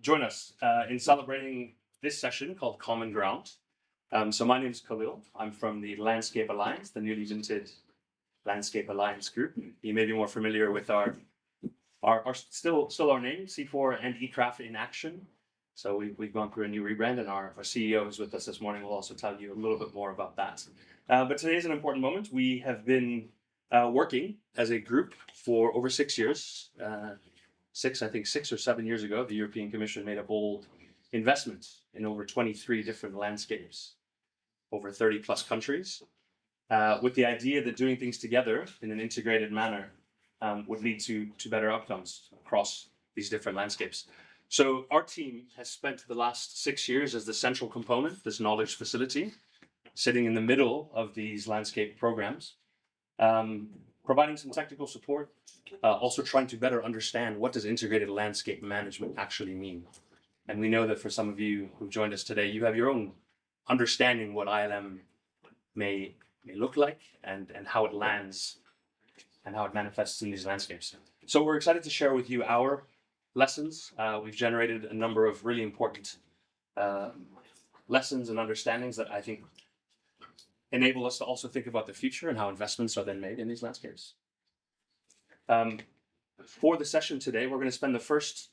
join us in celebrating this session called Common Ground. So my name is Khalil. I'm from the Landscape Alliance, the newly minted Landscape Alliance group. You may be more familiar with our still our name, CIFOR and ICRAF in action. So we've gone through a new rebrand, and our CEO who's with us this morning will also tell you a little bit more about that. But today is an important moment. We have been working as a group for over 6 years. 6 or 7 years ago, the European Commission made a bold investment in over 23 different landscapes, over 30 plus countries, with the idea that doing things together in an integrated manner would lead to better outcomes across these different landscapes. So our team has spent the last 6 years as the central component, this knowledge facility, sitting in the middle of these landscape programs, providing some technical support, also trying to better understand what does integrated landscape management actually mean. And we know that for some of you who've joined us today, you have your own understanding what ILM may look like and how it lands and how it manifests in these landscapes. So we're excited to share with you our lessons. We've generated a number of really important lessons and understandings that I think enable us to also think about the future and how investments are then made in these landscapes. For the session today, we're going to spend the first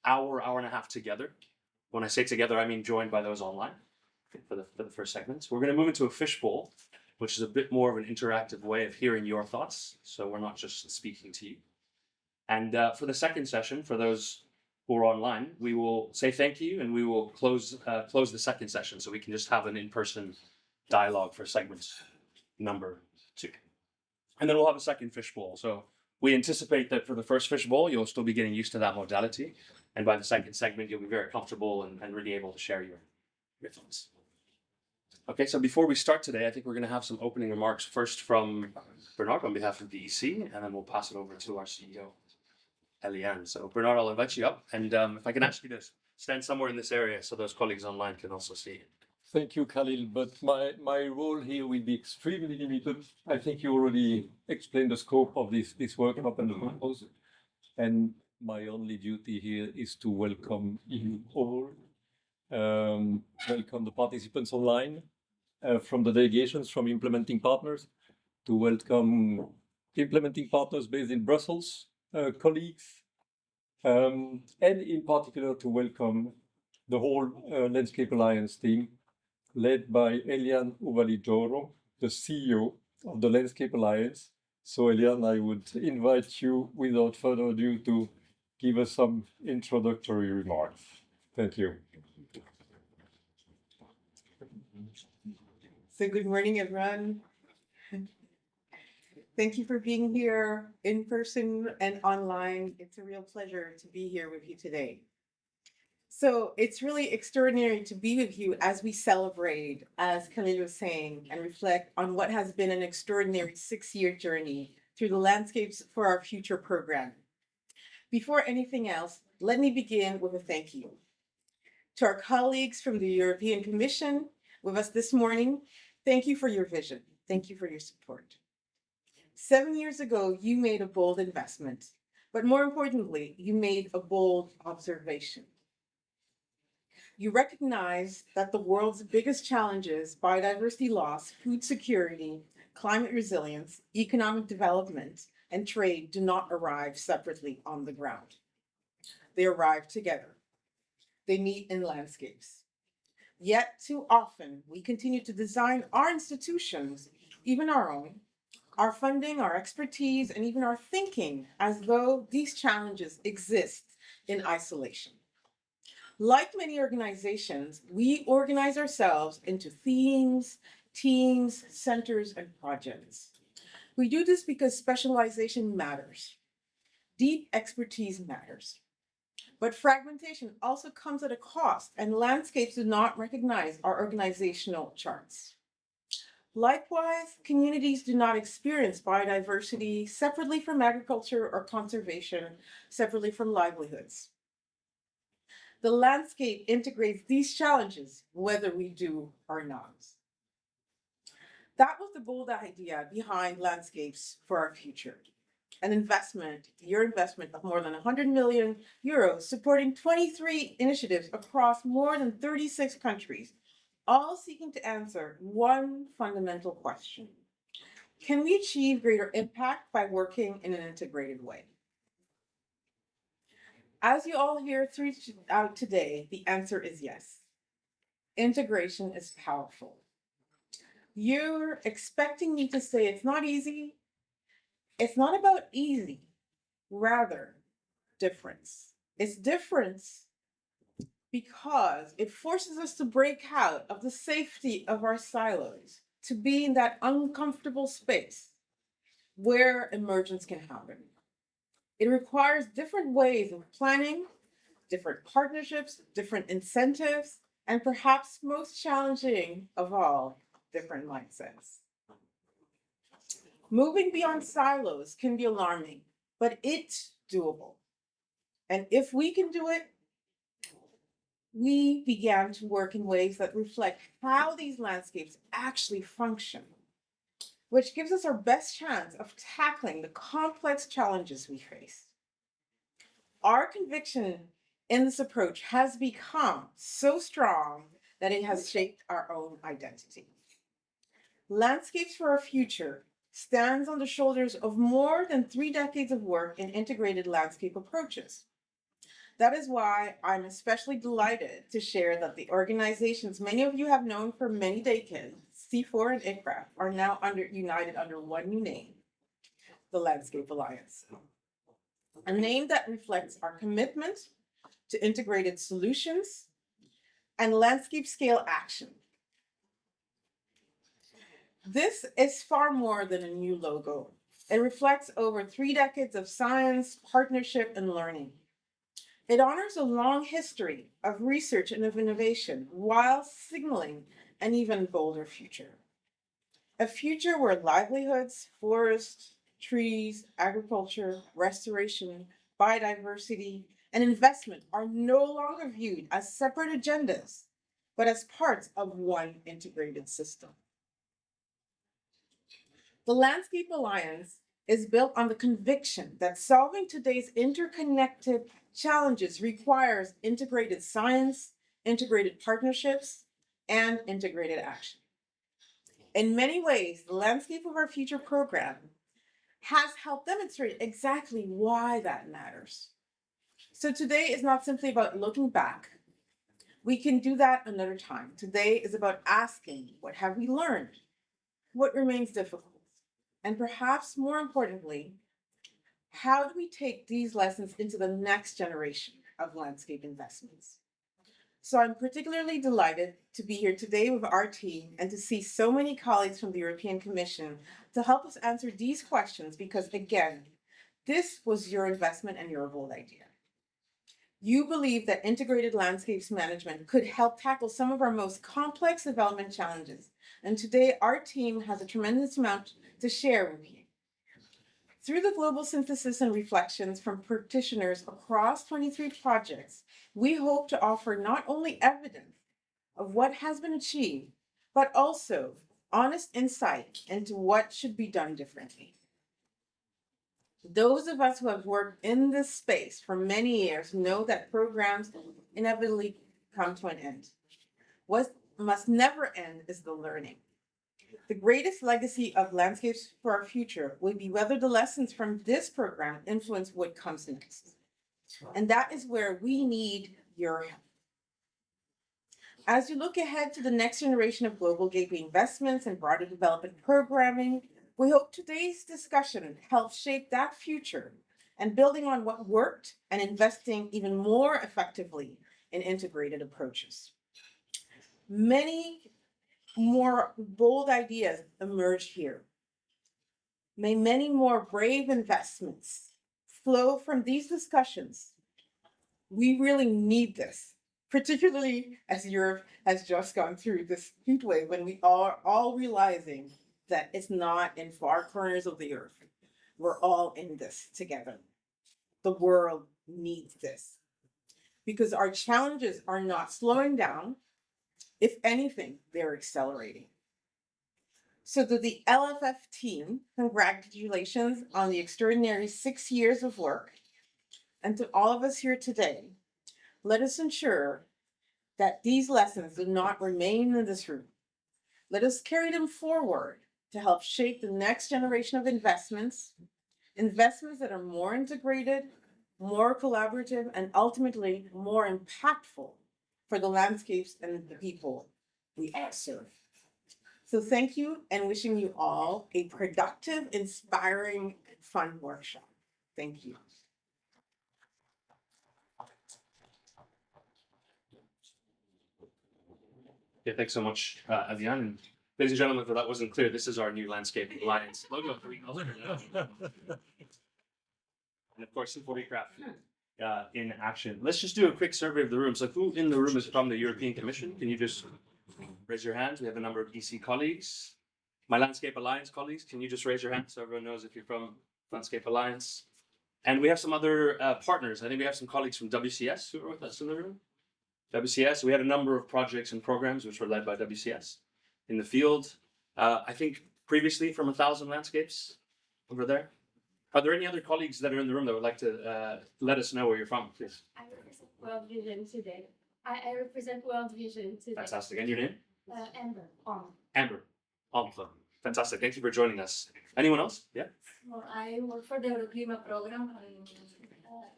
hour and a half together. When I say together, I mean joined by those online for the first segments. We're going to move into a fishbowl, which is a bit more of an interactive way of hearing your thoughts. So we're not just speaking to you. And for the second session, for those who are online, we will say thank you, and we will close the second session so we can just have an in-person dialogue for segment number 2. And then we'll have a second fishbowl. So we anticipate that for the first fishbowl, you'll still be getting used to that modality. And by the second segment, you'll be very comfortable and really able to share your thoughts. Okay, so before we start today, I think we're going to have some opening remarks first from Bernard on behalf of the EC, and then we'll pass it over to our CEO, Eliane. So Bernard, I'll invite you up, and if I can ask you to stand somewhere in this area so those colleagues online can also see it. Thank you, Khalil, but my role here will be extremely limited. I think you already explained the scope of this workshop and the purpose, and my only duty here is to welcome you all, welcome the participants online, from the delegations from implementing partners, to welcome implementing partners based in Brussels, colleagues, and in particular to welcome the whole Landscape Alliance team, led by Eliane Ubalijoro, the CEO of the Landscape Alliance. So Eliane, I would invite you without further ado to give us some introductory remarks. Thank you. So good morning, everyone. Thank you for being here in person and online. It's a real pleasure to be here with you today. So it's really extraordinary to be with you as we celebrate, as Khalil was saying, and reflect on what has been an extraordinary 6-year journey through the Landscapes for Our Future program. Before anything else, let me begin with a thank you to our colleagues from the European Commission with us this morning. Thank you for your vision. Thank you for your support. 7 years ago, you made a bold investment, but more importantly, you made a bold observation. You recognize that the world's biggest challenges, biodiversity loss, food security, climate resilience, economic development, and trade, do not arrive separately on the ground. They arrive together. They meet in landscapes. Yet too often, we continue to design our institutions, even our own, our funding, our expertise, and even our thinking as though these challenges exist in isolation. Like many organizations, we organize ourselves into themes, teams, centers, and projects. We do this because specialization matters. Deep expertise matters. But fragmentation also comes at a cost, and landscapes do not recognize our organizational charts. Likewise, communities do not experience biodiversity separately from agriculture or conservation, separately from livelihoods. The landscape integrates these challenges, whether we do or not. That was the bold idea behind Landscapes for Our Future. an investment, your investment of more than 100 million euros, supporting 23 initiatives across more than 36 countries, all seeking to answer one fundamental question. Can we achieve greater impact by working in an integrated way? As you all hear throughout today, the answer is yes. Integration is powerful. You're expecting me to say it's not easy. It's not about easy, rather difference. It's difference because it forces us to break out of the safety of our silos, to be in that uncomfortable space where emergence can happen. It requires different ways of planning, different partnerships, different incentives, and perhaps most challenging of all, different mindsets. Moving beyond silos can be alarming, but it's doable. And if we can do it, we began to work in ways that reflect how these landscapes actually function, which gives us our best chance of tackling the complex challenges we face. Our conviction in this approach has become so strong that it has shaped our own identity. Landscapes for Our Future stands on the shoulders of more than 3 decades of work in integrated landscape approaches. That is why I'm especially delighted to share that the organizations many of you have known for many decades, CIFOR and ICRAF, are now united under one new name, the Landscape Alliance. A name that reflects our commitment to integrated solutions and landscape scale action. This is far more than a new logo. It reflects over 3 decades of science, partnership, and learning. It honors a long history of research and of innovation while signaling an even bolder future. A future where livelihoods, forests, trees, agriculture, restoration, biodiversity, and investment are no longer viewed as separate agendas, but as parts of one integrated system. The Landscape Alliance is built on the conviction that solving today's interconnected challenges requires integrated science, integrated partnerships, and integrated action. In many ways, the Landscape of Our Future program has helped demonstrate exactly why that matters. So today is not simply about looking back. We can do that another time. Today is about asking, what have we learned? What remains difficult? And perhaps more importantly, how do we take these lessons into the next generation of landscape investments? So I'm particularly delighted to be here today with our team and to see so many colleagues from the European Commission to help us answer these questions because, again, this was your investment and your bold idea. You believe that integrated landscapes management could help tackle some of our most complex development challenges. And today, our team has a tremendous amount to share with you. Through the global synthesis and reflections from practitioners across 23 projects, we hope to offer not only evidence of what has been achieved, but also honest insight into what should be done differently. Those of us who have worked in this space for many years know that programs inevitably come to an end. What must never end is the learning. The greatest legacy of Landscapes for Our Future will be whether the lessons from this program influence what comes next. And that is where we need your help. As you look ahead to the next generation of global gateway investments and broader development programming, we hope today's discussion helps shape that future and building on what worked and investing even more effectively in integrated approaches. Many more bold ideas emerge here. May many more brave investments flow from these discussions. We really need this, particularly as Europe has just gone through this heat wave when we are all realizing that it's not in far corners of the earth. We're all in this together. The world needs this because our challenges are not slowing down. If anything, they're accelerating. So to the LFF team, congratulations on the extraordinary 6 years of work. And to all of us here today, let us ensure that these lessons do not remain in this room. Let us carry them forward to help shape the next generation of investments that are more integrated, more collaborative, and ultimately more impactful for the landscapes and the people we all serve. So thank you, and wishing you all a productive, inspiring, and fun workshop. Thank you. Yeah, thanks so much, Eliane. And ladies and gentlemen, if that wasn't clear, this is our new Landscape Alliance logo. And of course, CIFOR-ICRAF in action. Let's just do a quick survey of the room. So who in the room is from the European Commission? Can you just raise your hands? We have a number of EC colleagues. My Landscape Alliance colleagues, can you just raise your hand so everyone knows if you're from Landscape Alliance? And we have some other partners. I think we have some colleagues from WCS who are with us in the room. WCS, we had a number of projects and programs which were led by WCS in the field. I think previously from 1,000 Landscapes over there. Are there any other colleagues that are in the room that would like to let us know where you're from, please? I represent World Vision today. I represent World Vision today. Fantastic. And your name? Amber. Amber. Fantastic. Thank you for joining us. Anyone else? Yeah? Well, I work for the Euroclima program and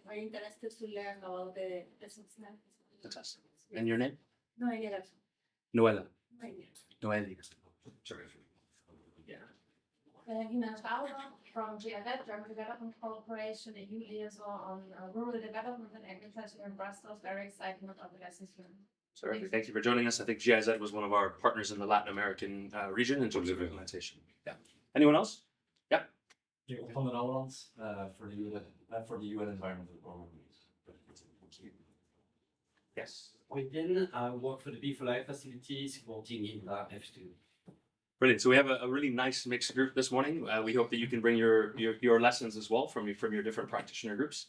very interested to learn about the sustainability. Fantastic. And your name? Noelia. Noella. Noelia. Sorry. Yeah. Eliane Ubalijoro from GIZ, German Development Corporation, a new liaison on rural development and agriculture in Brussels. Very excited about the lessons learned. Sorry. Thank you for joining us. I think GIZ was one of our partners in the Latin American region in terms of implementation. Yeah. Anyone else? Yeah. From the Netherlands for the UN Environmental Program. Yes. Within, I work for the B4Life facility supporting INTA F2. Brilliant. So we have a really nice mixed group this morning. We hope that you can bring your lessons as well from your different practitioner groups.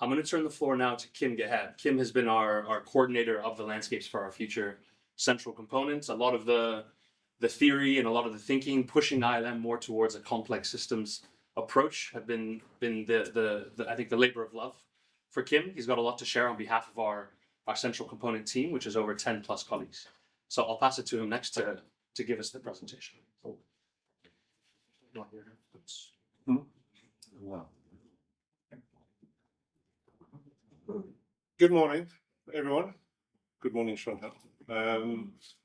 I'm going to turn the floor now to Kim Gehed. Kim has been our coordinator of the Landscapes for Our Future central components. A lot of the theory and a lot of the thinking, pushing ILM more towards a complex systems approach, have been the I think the labor of love for Kim. He's got a lot to share on behalf of our central component team, which is over 10 plus colleagues. So I'll pass it to him next to give us the presentation. Good morning, everyone. Good morning, Chantal. Thanks,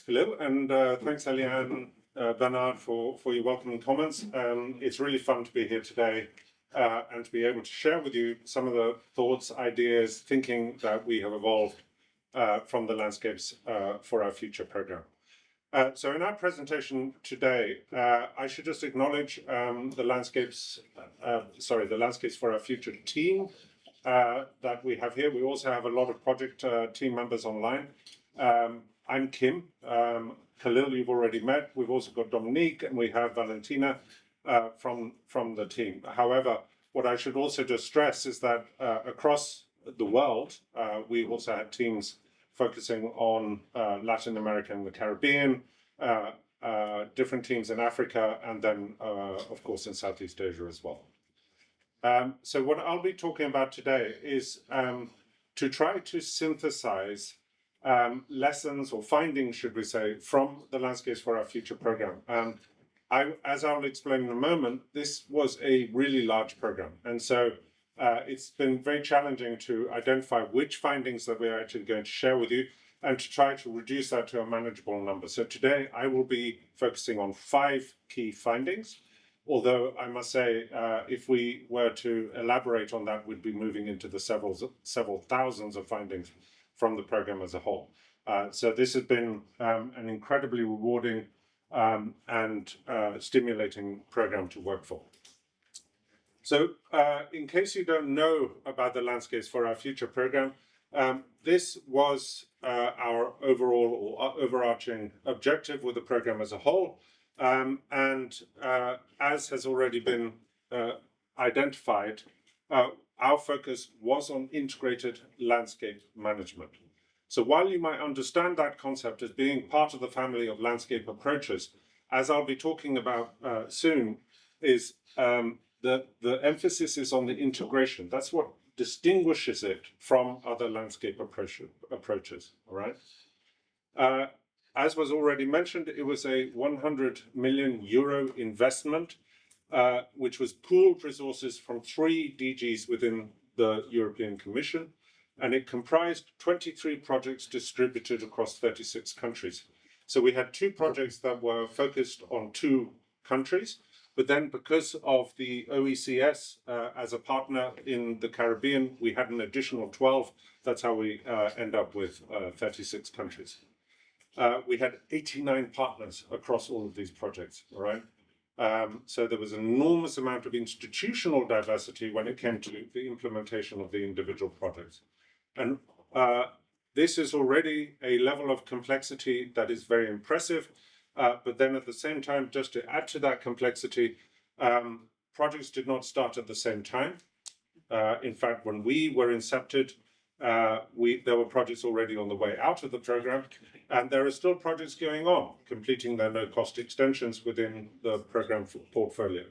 Khalil, and thanks, Eliane, Bernard, for your welcoming comments. It's really fun to be here today and to be able to share with you some of the thoughts, ideas, thinking that we have evolved from the Landscapes for Our Future program. So in our presentation today, I should just acknowledge the Landscapes for Our Future team that we have here. We also have a lot of project team members online. I'm Kim. Khalil, you've already met. We've also got Dominique, and we have Valentina from the team. However, what I should also just stress is that across the world, we also had teams focusing on Latin America and the Caribbean, different teams in Africa, and then, of course, in Southeast Asia as well. So what I'll be talking about today is to try to synthesize lessons or findings, should we say, from the Landscapes for Our Future program. As I'll explain in a moment, this was a really large program. And so it's been very challenging to identify which findings that we're actually going to share with you and to try to reduce that to a manageable number. So today I will be focusing on 5 key findings, although I must say, if we were to elaborate on that, we'd be moving into the several thousands of findings from the program as a whole. So this has been an incredibly rewarding and stimulating program to work for. So in case you don't know about the Landscapes for Our Future program, this was our overall or overarching objective with the program as a whole. And as has already been identified, our focus was on integrated landscape management. So while you might understand that concept as being part of the family of landscape approaches, as I'll be talking about soon, is the emphasis is on the integration. That's what distinguishes it from other landscape approaches, all right? As was already mentioned, it was a 100 million euro investment, which was pooled resources from 3 DGs within the European Commission, and it comprised 23 projects distributed across 36 countries. So we had 2 projects that were focused on 2 countries, but then because of the OECS as a partner in the Caribbean, we had an additional 12. That's how we end up with 36 countries. We had 89 partners across all of these projects, all right? So there was an enormous amount of institutional diversity when it came to the implementation of the individual projects. And this is already a level of complexity that is very impressive. But then at the same time, just to add to that complexity, projects did not start at the same time. In fact, when we were incepted, there were projects already on the way out of the program, and there are still projects going on, completing their no-cost extensions within the program portfolio.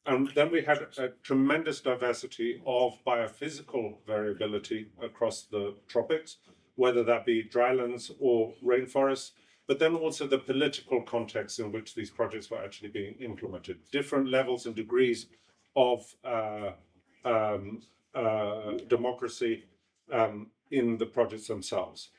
And then we had a tremendous diversity of biophysical variability across the tropics, whether that be drylands or rainforests, but then also the political context in which these projects were actually being implemented, different levels and degrees of democracy in the projects themselves.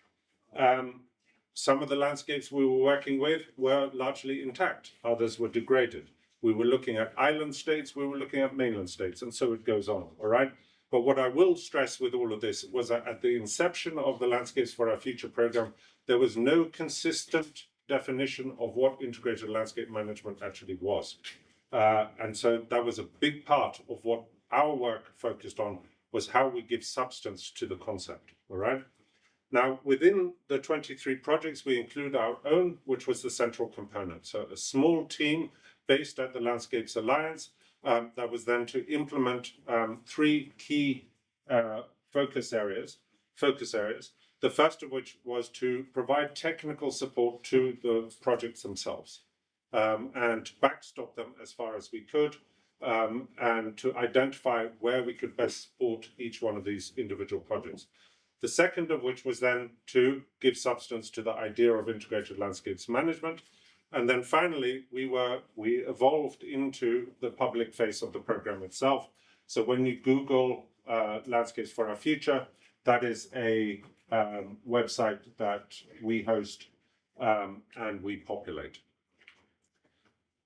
Some of the landscapes we were working with were largely intact, others were degraded. We were looking at island states, we were looking at mainland states, and so it goes on, all right? But what I will stress with all of this was that at the inception of the Landscapes for Our Future program, there was no consistent definition of what integrated landscape management actually was. And so that was a big part of what our work focused on, was how we give substance to the concept, all right? Now, within the 23 projects, we include our own, which was the central component. So a small team based at the Landscapes Alliance that was then to implement 3 key focus areas. The first of which was to provide technical support to the projects themselves and backstop them as far as we could, and to identify where we could best support each one of these individual projects. The second of which was then to give substance to the idea of integrated landscapes management. And then finally, we evolved into the public face of the program itself. So when you Google Landscapes for Our Future, that is a website that we host and we populate.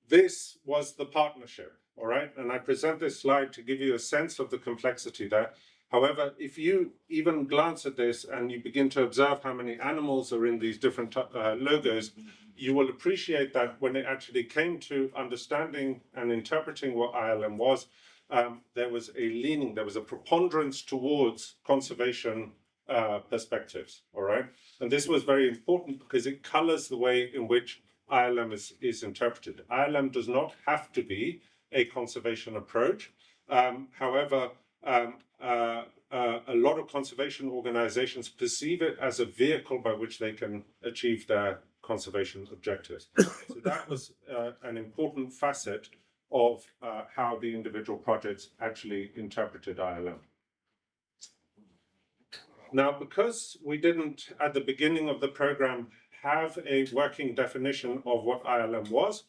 This was the partnership, all right? And I present this slide to give you a sense of the complexity there. However, if you even glance at this and you begin to observe how many animals are in these different logos, you will appreciate that when it actually came to understanding and interpreting what ILM was, there was a preponderance towards conservation perspectives, all right? And this was very important because it colors the way in which ILM is interpreted. ILM does not have to be a conservation approach. However, a lot of conservation organizations perceive it as a vehicle by which they can achieve their conservation objectives. So that was an important facet of how the individual projects actually interpreted ILM. Now, because we didn't, at the beginning of the program, have a working definition of what ILM was,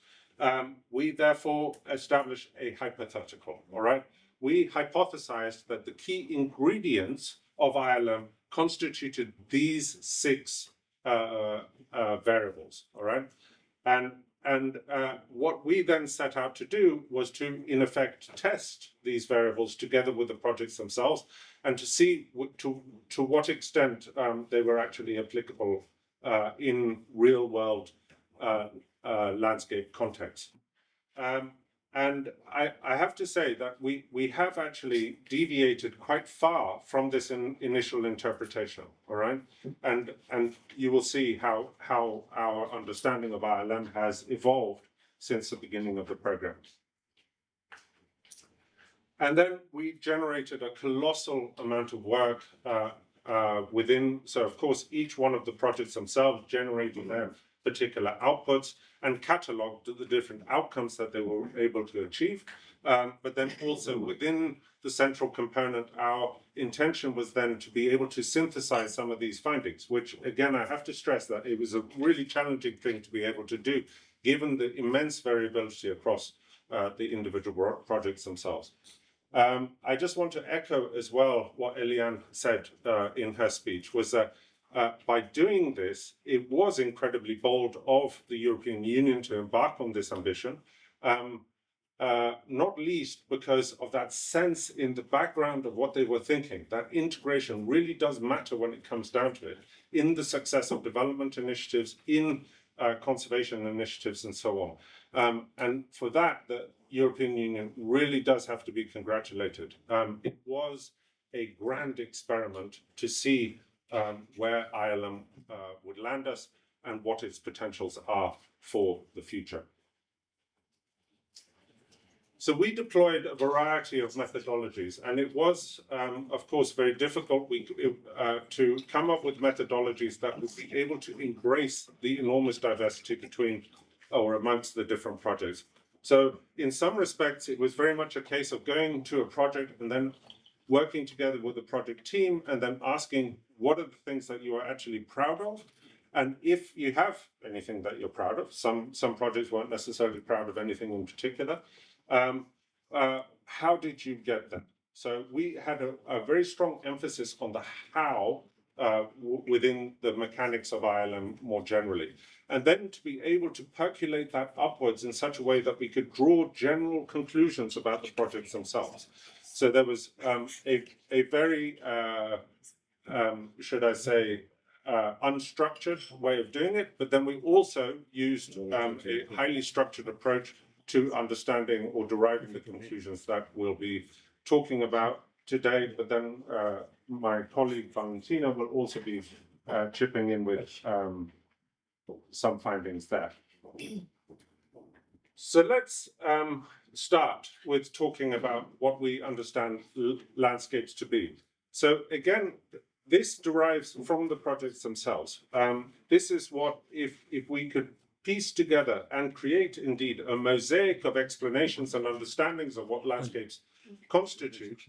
we therefore established a hypothetical, all right? We hypothesized that the key ingredients of ILM constituted these 6 variables, all right? And what we then set out to do was to, in effect, test these variables together with the projects themselves and to see to what extent they were actually applicable in real-world landscape contexts. And I have to say that we have actually deviated quite far from this initial interpretation, all right? And you will see how our understanding of ILM has evolved since the beginning of the program. And then we generated a colossal amount of work so of course, each one of the projects themselves generated their particular outputs and cataloged the different outcomes that they were able to achieve. But then also within the central component, our intention was then to be able to synthesize some of these findings, which again, I have to stress that it was a really challenging thing to be able to do, given the immense variability across the individual projects themselves. I just want to echo as well what Eliane said in her speech, was that by doing this, it was incredibly bold of the European Union to embark on this ambition, not least because of that sense in the background of what they were thinking, that integration really does matter when it comes down to it, in the success of development initiatives, in conservation initiatives, and so on. And for that, the European Union really does have to be congratulated. It was a grand experiment to see where ILM would land us and what its potentials are for the future. So we deployed a variety of methodologies, and it was, of course, very difficult to come up with methodologies that would be able to embrace the enormous diversity between or amongst the different projects. So in some respects, it was very much a case of going to a project and then working together with the project team and then asking, what are the things that you are actually proud of? And if you have anything that you're proud of, some projects weren't necessarily proud of anything in particular, how did you get them? So we had a very strong emphasis on the how within the mechanics of ILM more generally. And then to be able to percolate that upwards in such a way that we could draw general conclusions about the projects themselves. So there was a very, should I say, unstructured way of doing it, but then we also used a highly structured approach to understanding or deriving the conclusions that we'll be talking about today. But then my colleague Valentina will also be chipping in with some findings there. So let's start with talking about what we understand landscapes to be. So again, this derives from the projects themselves. This is what, if we could piece together and create indeed a mosaic of explanations and understandings of what landscapes constitute,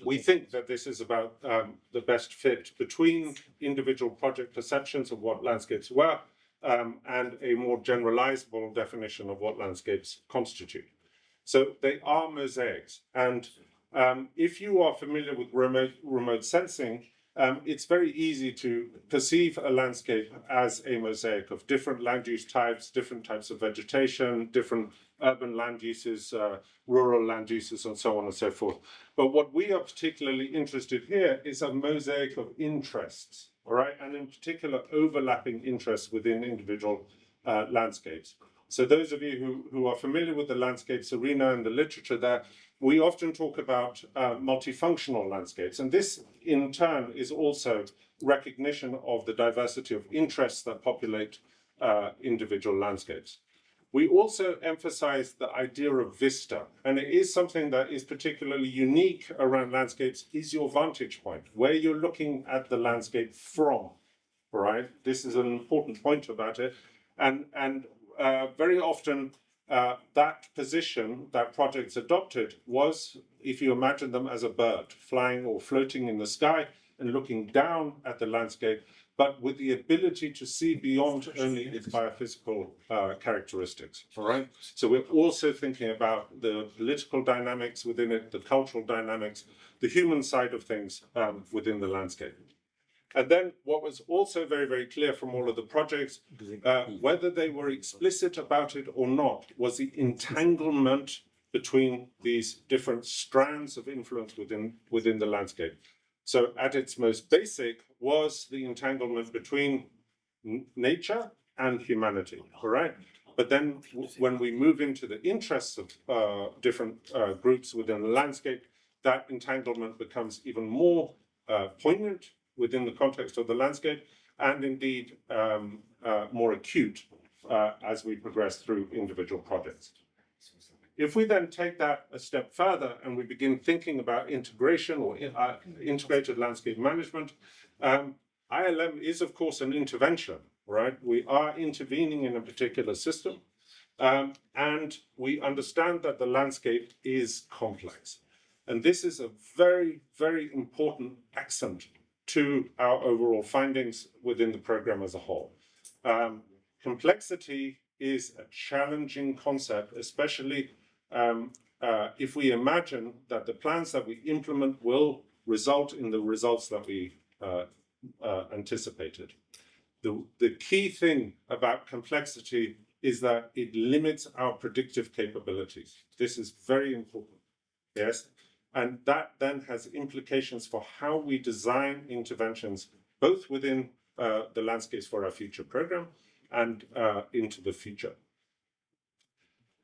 we think that this is about the best fit between individual project perceptions of what landscapes were and a more generalizable definition of what landscapes constitute. So they are mosaics. And if you are familiar with remote sensing, it's very easy to perceive a landscape as a mosaic of different land use types, different types of vegetation, different urban land uses, rural land uses, and so on and so forth. But what we are particularly interested here is a mosaic of interests, all right, and in particular overlapping interests within individual landscapes. So those of you who are familiar with the landscapes arena and the literature there, we often talk about multifunctional landscapes, and this in turn is also recognition of the diversity of interests that populate individual landscapes. We also emphasize the idea of vista, and it is something that is particularly unique around landscapes, is your vantage point, where you're looking at the landscape from, right? This is an important point about it, and very often that position that projects adopted was, if you imagine them as a bird flying or floating in the sky and looking down at the landscape, but with the ability to see beyond only its biophysical characteristics, all right? So we're also thinking about the political dynamics within it, the cultural dynamics, the human side of things within the landscape. And then what was also very, very clear from all of the projects, whether they were explicit about it or not, was the entanglement between these different strands of influence within the landscape. So at its most basic was the entanglement between nature and humanity, all right? But then when we move into the interests of different groups within the landscape, that entanglement becomes even more poignant within the context of the landscape, and indeed more acute as we progress through individual projects. If we then take that a step further and we begin thinking about integration or integrated landscape management, ILM is of course an intervention, right? We are intervening in a particular system, and we understand that the landscape is complex. And this is a very, very important accent to our overall findings within the program as a whole. Complexity is a challenging concept, especially if we imagine that the plans that we implement will result in the results that we anticipated. The key thing about complexity is that it limits our predictive capabilities. This is very important, yes? And that then has implications for how we design interventions, both within the landscapes for our future program and into the future.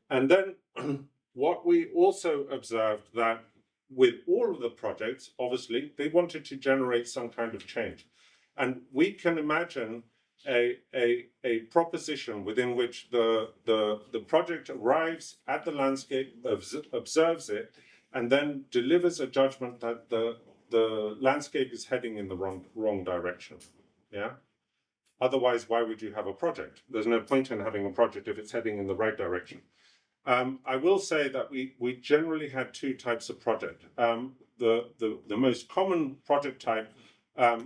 And then what we also observed that with all of the projects, obviously, they wanted to generate some kind of change. And we can imagine a proposition within which the project arrives at the landscape, observes it, and then delivers a judgment that the landscape is heading in the wrong direction. Yeah. Otherwise, why would you have a project? There's no point in having a project if it's heading in the right direction. I will say that we generally had two types of project. The most common project type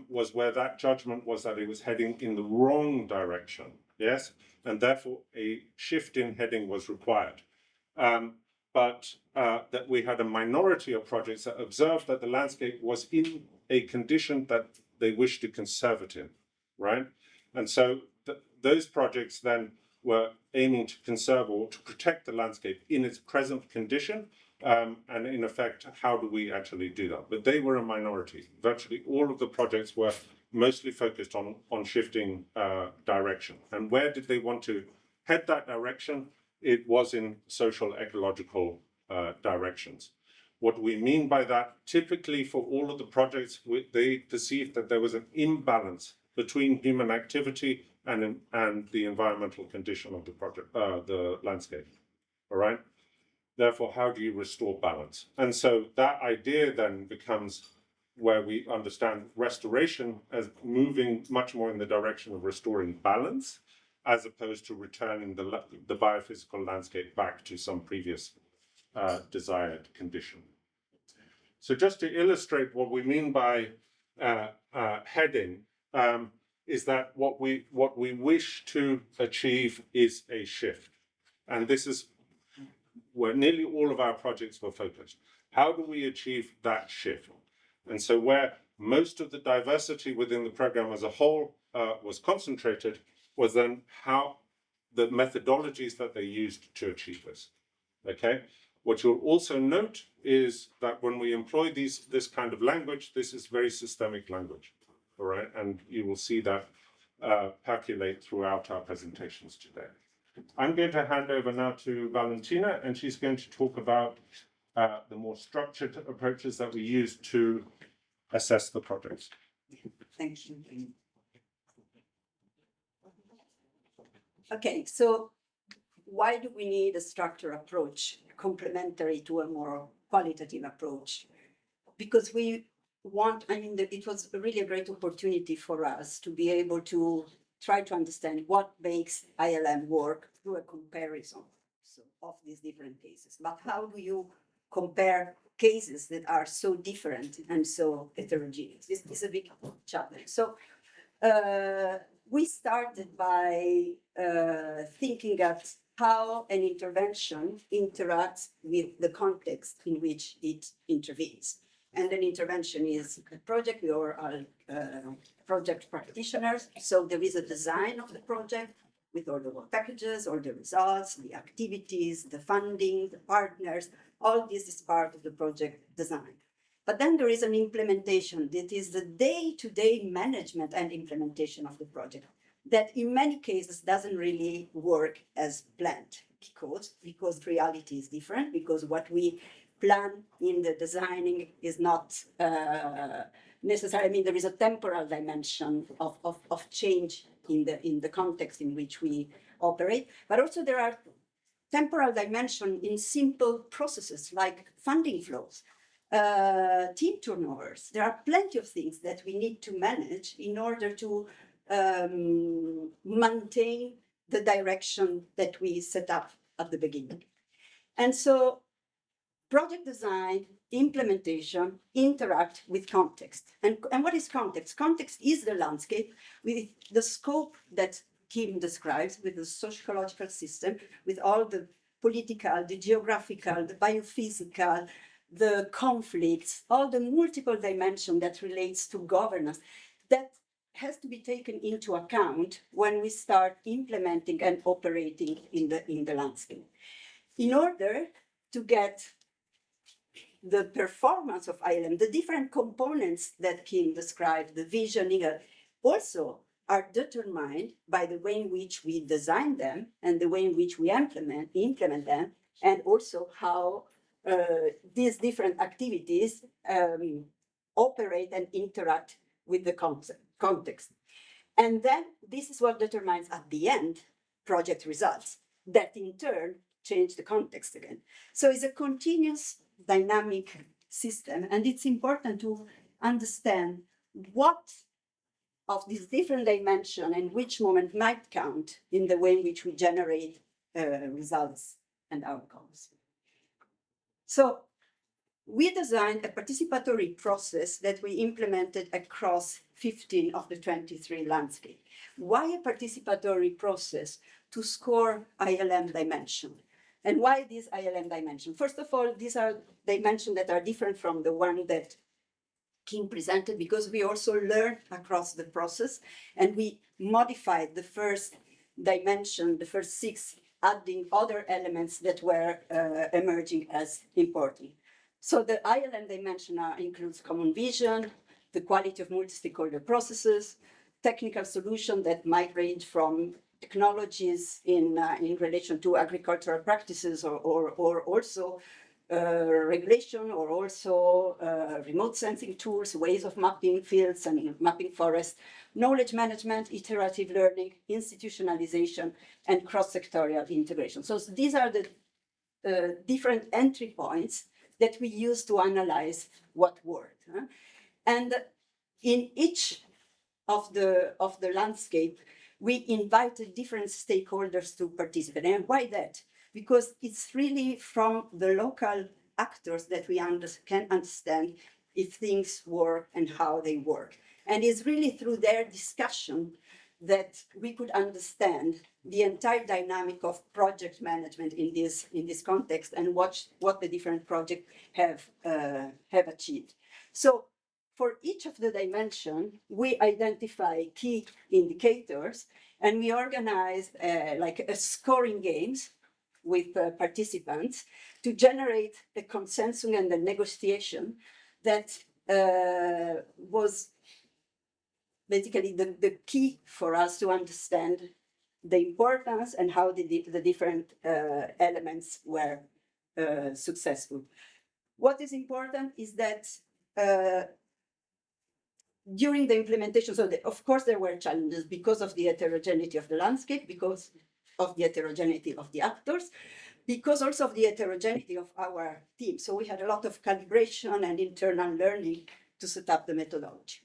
was where that judgment was that it was heading in the wrong direction, yes, and therefore a shift in heading was required. But that we had a minority of projects that observed that the landscape was in a condition that they wished to conserve it in, right? And so those projects then were aiming to conserve or to protect the landscape in its present condition. And in effect, how do we actually do that? But they were a minority. Virtually all of the projects were mostly focused on shifting direction. And where did they want to head that direction? It was in social ecological directions. What do we mean by that? Typically for all of the projects, they perceived that there was an imbalance between human activity and the environmental condition of the project, the landscape, all right? Therefore, how do you restore balance? And so that idea then becomes where we understand restoration as moving much more in the direction of restoring balance, as opposed to returning the biophysical landscape back to some previous desired condition. So just to illustrate what we mean by heading, is that what we wish to achieve is a shift. And this is where nearly all of our projects were focused. How do we achieve that shift? And so where most of the diversity within the program as a whole was concentrated was then how the methodologies that they used to achieve this, okay? What you'll also note is that when we employ this kind of language, this is very systemic language, all right? And you will see that percolate throughout our presentations today. I'm going to hand over now to Valentina, and she's going to talk about the more structured approaches that we use to assess the projects. Thank you. Okay, so why do we need a structured approach complementary to a more qualitative approach? Because we want, it was really a great opportunity for us to be able to try to understand what makes ILM work through a comparison of these different cases. But how do you compare cases that are so different and so heterogeneous? This is a big challenge. So we started by thinking at how an intervention interacts with the context in which it intervenes. And an intervention is a project. We are project practitioners. So there is a design of the project with all the work packages, all the results, the activities, the funding, the partners. All this is part of the project design. But then there is an implementation that is the day-to-day management and implementation of the project that in many cases doesn't really work as planned because reality is different, because what we plan in the designing is not necessarily, there is a temporal dimension of change in the context in which we operate, but also there are temporal dimension in simple processes like funding flows, team turnovers. There are plenty of things that we need to manage in order to maintain the direction that we set up at the beginning. And so project design, implementation, interact with context. And what is context? Context is the landscape with the scope that Kim describes, with the sociological system, with all the political, the geographical, the biophysical, the conflicts, all the multiple dimension that relates to governance, that has to be taken into account when we start implementing and operating in the landscape. In order to get the performance of ILM, the different components that Kim described, the visioning, also are determined by the way in which we design them and the way in which we implement them, and also how these different activities operate and interact with the context. And then this is what determines at the end project results that in turn change the context again. So it's a continuous dynamic system, and it's important to understand what of these different dimensions and which moment might count in the way in which we generate results and outcomes. So we designed a participatory process that we implemented across 15 of the 23 landscapes. Why a participatory process? To score ILM dimension. And why this ILM dimension? First of all, these are dimensions that are different from the one that Kim presented, because we also learned across the process and we modified the first dimension, the first 6, adding other elements that were emerging as important. So the ILM dimension includes common vision, the quality of multi-stakeholder processes, technical solutions that might range from technologies in relation to agricultural practices or also regulation, or also remote sensing tools, ways of mapping fields and mapping forests, knowledge management, iterative learning, institutionalization, and cross-sectorial integration. So these are the different entry points that we use to analyze what worked. And in each of the landscape, we invited different stakeholders to participate. And why that? Because it's really from the local actors that we can understand if things work and how they work. And it's really through their discussion that we could understand the entire dynamic of project management in this context and what the different projects have achieved. So for each of the dimensions, we identify key indicators, and we organize like a scoring games with participants to generate a consensus and a negotiation that was basically the key for us to understand the importance and how the different elements were successful. What is important is that during the implementation, so of course there were challenges because of the heterogeneity of the landscape, because of the heterogeneity of the actors, because also of the heterogeneity of our team. So we had a lot of calibration and internal learning to set up the methodology.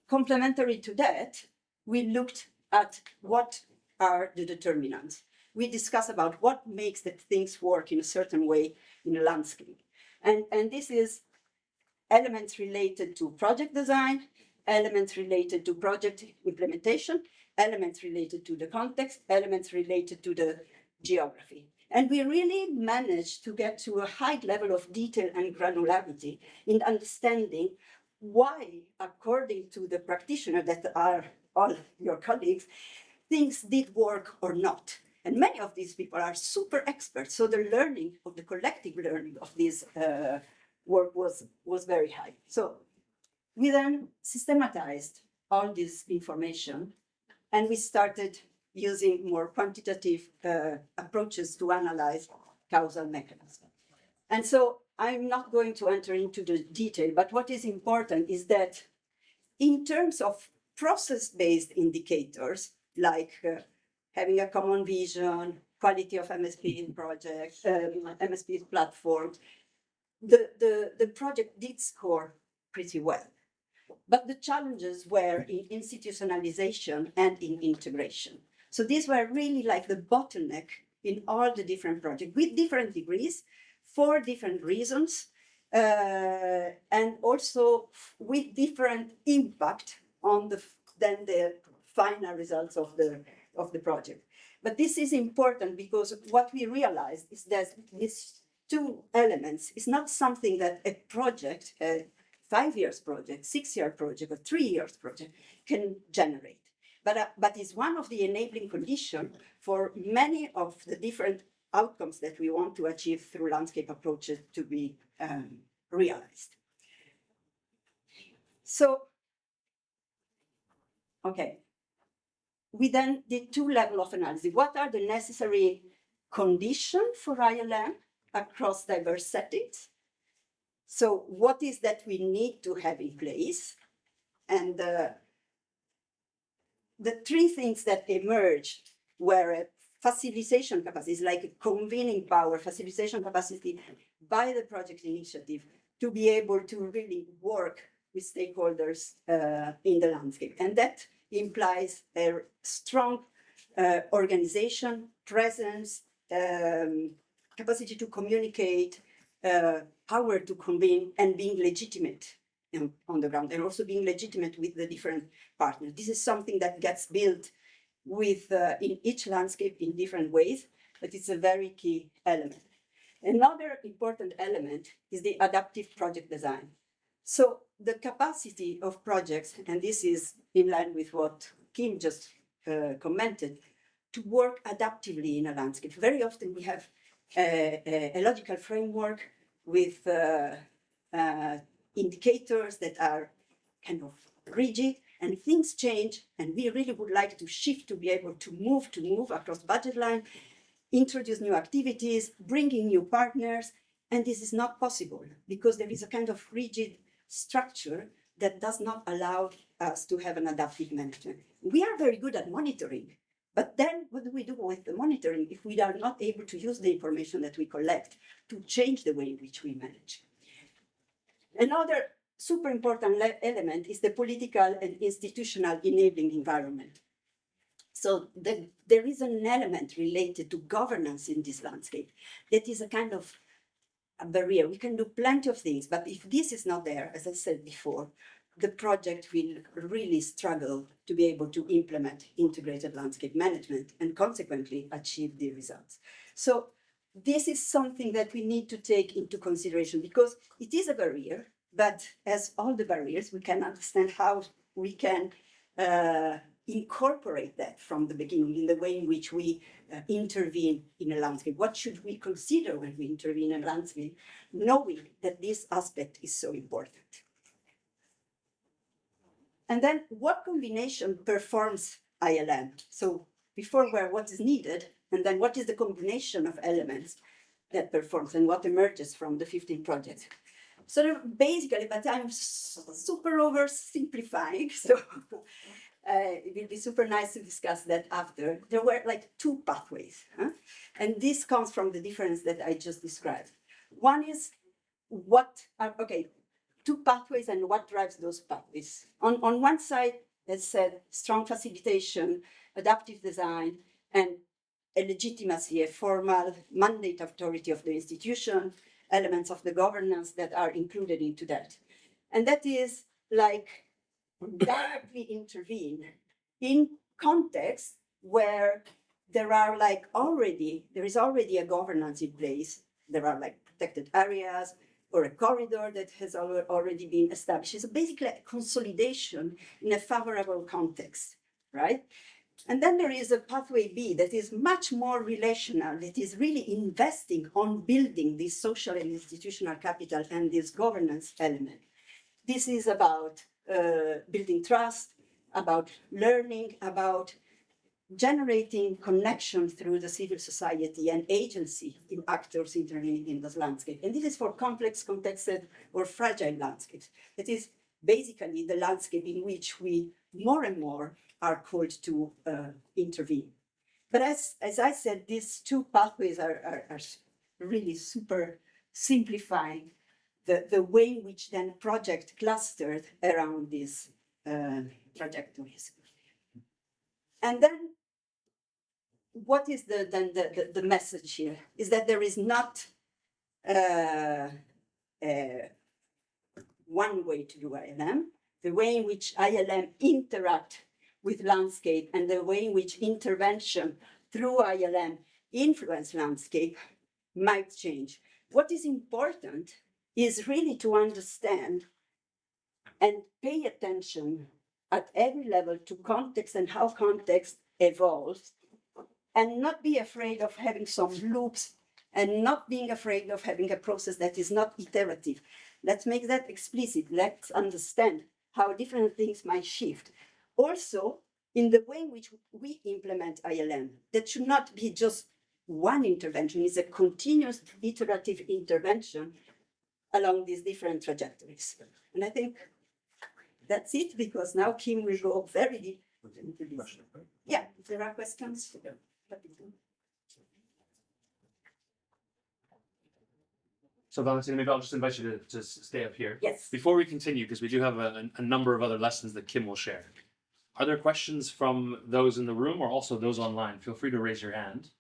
Complementary to that, we looked at what are the determinants. We discussed about what makes the things work in a certain way in a landscape. And this is elements related to project design, elements related to project implementation, elements related to the context, elements related to the geography. And we really managed to get to a high level of detail and granularity in understanding why, according to the practitioner that are all your colleagues, things did work or not. And many of these people are super experts, so the learning of the collective learning of this work was very high. So we then systematized all this information, and we started using more quantitative approaches to analyze causal mechanisms. And so I'm not going to enter into the detail, but what is important is that in terms of process-based indicators, like having a common vision, quality of MSP in project, MSP platforms. The project did score pretty well. But the challenges were in institutionalization and in integration. So these were really like the bottleneck in all the different projects with different degrees for different reasons, and also with different impact on the final results of the project. But this is important because what we realized is that these two elements is not something that a project, a 5 years project, 6 year project, or 3 years project can generate. But it's one of the enabling conditions for many of the different outcomes that we want to achieve through landscape approaches to be realized. So, okay. We then did 2 levels of analysis. What are the necessary conditions for ILM across diverse settings? So what is that we need to have in place? And the 3 things that emerged were facilitation capacity, like a convening power, facilitation capacity by the project initiative to be able to really work with stakeholders in the landscape. And that implies a strong organization, presence, capacity to communicate, power to convene, and being legitimate on the ground, and also being legitimate with the different partners. This is something that gets built with in each landscape in different ways, but it's a very key element. Another important element is the adaptive project design. So the capacity of projects, and this is in line with what Kim just commented, to work adaptively in a landscape. Very often we have a logical framework with indicators that are kind of rigid, and things change, and we really would like to shift to be able to move across budget line, introduce new activities, bring in new partners, and this is not possible because there is a kind of rigid structure that does not allow us to have an adaptive management. We are very good at monitoring, but then what do we do with the monitoring if we are not able to use the information that we collect to change the way in which we manage? Another super important element is the political and institutional enabling environment. So there is an element related to governance in this landscape that is a kind of a barrier. We can do plenty of things, but if this is not there, as I said before, the project will really struggle to be able to implement integrated landscape management and consequently achieve the results. So this is something that we need to take into consideration because it is a barrier, but as all the barriers, we can understand how we can incorporate that from the beginning in the way in which we intervene in a landscape. What should we consider when we intervene in a landscape, knowing that this aspect is so important? And then what combination performs ILM? So before were what is needed, and then what is the combination of elements that performs and what emerges from the 15 projects? So basically, but I'm super oversimplifying, so it will be super nice to discuss that after. There were like 2 pathways, and this comes from the difference that I just described. One is what are, 2 pathways and what drives those pathways. On one side, as said, strong facilitation, adaptive design, and a legitimacy, a formal mandate authority of the institution, elements of the governance that are included into that. And that is like directly intervene in context where there is already a governance in place. There are like protected areas or a corridor that has already been established. It's basically a consolidation in a favorable context, right? And then there is a pathway B that is much more relational, that is really investing on building this social and institutional capital and this governance element. This is about building trust, about learning, about generating connection through the civil society and agency in actors intervening in this landscape. And this is for complex, contested, or fragile landscapes. It is basically the landscape in which we more and more are called to intervene. But as I said, these two pathways are really super simplifying the way in which then project clustered around these trajectories. And then what is the message here is that there is not one way to do ILM. The way in which ILM interact with landscape and the way in which intervention through ILM influence landscape might change. What is important is really to understand and pay attention at every level to context and how context evolves, and not be afraid of having some loops and not being afraid of having a process that is not iterative. Let's make that explicit. Let's understand how different things might shift. Also, in the way in which we implement ILM, that should not be just one intervention, it's a continuous iterative intervention along these different trajectories. And I think that's it, because now Kim will go very deep into this. Yeah, if there are questions. So Valentina, maybe I'll just invite you to stay up here. Yes. Before we continue, because we do have a number of other lessons that Kim will share. Are there questions from those in the room or also those online? Feel free to raise your hand.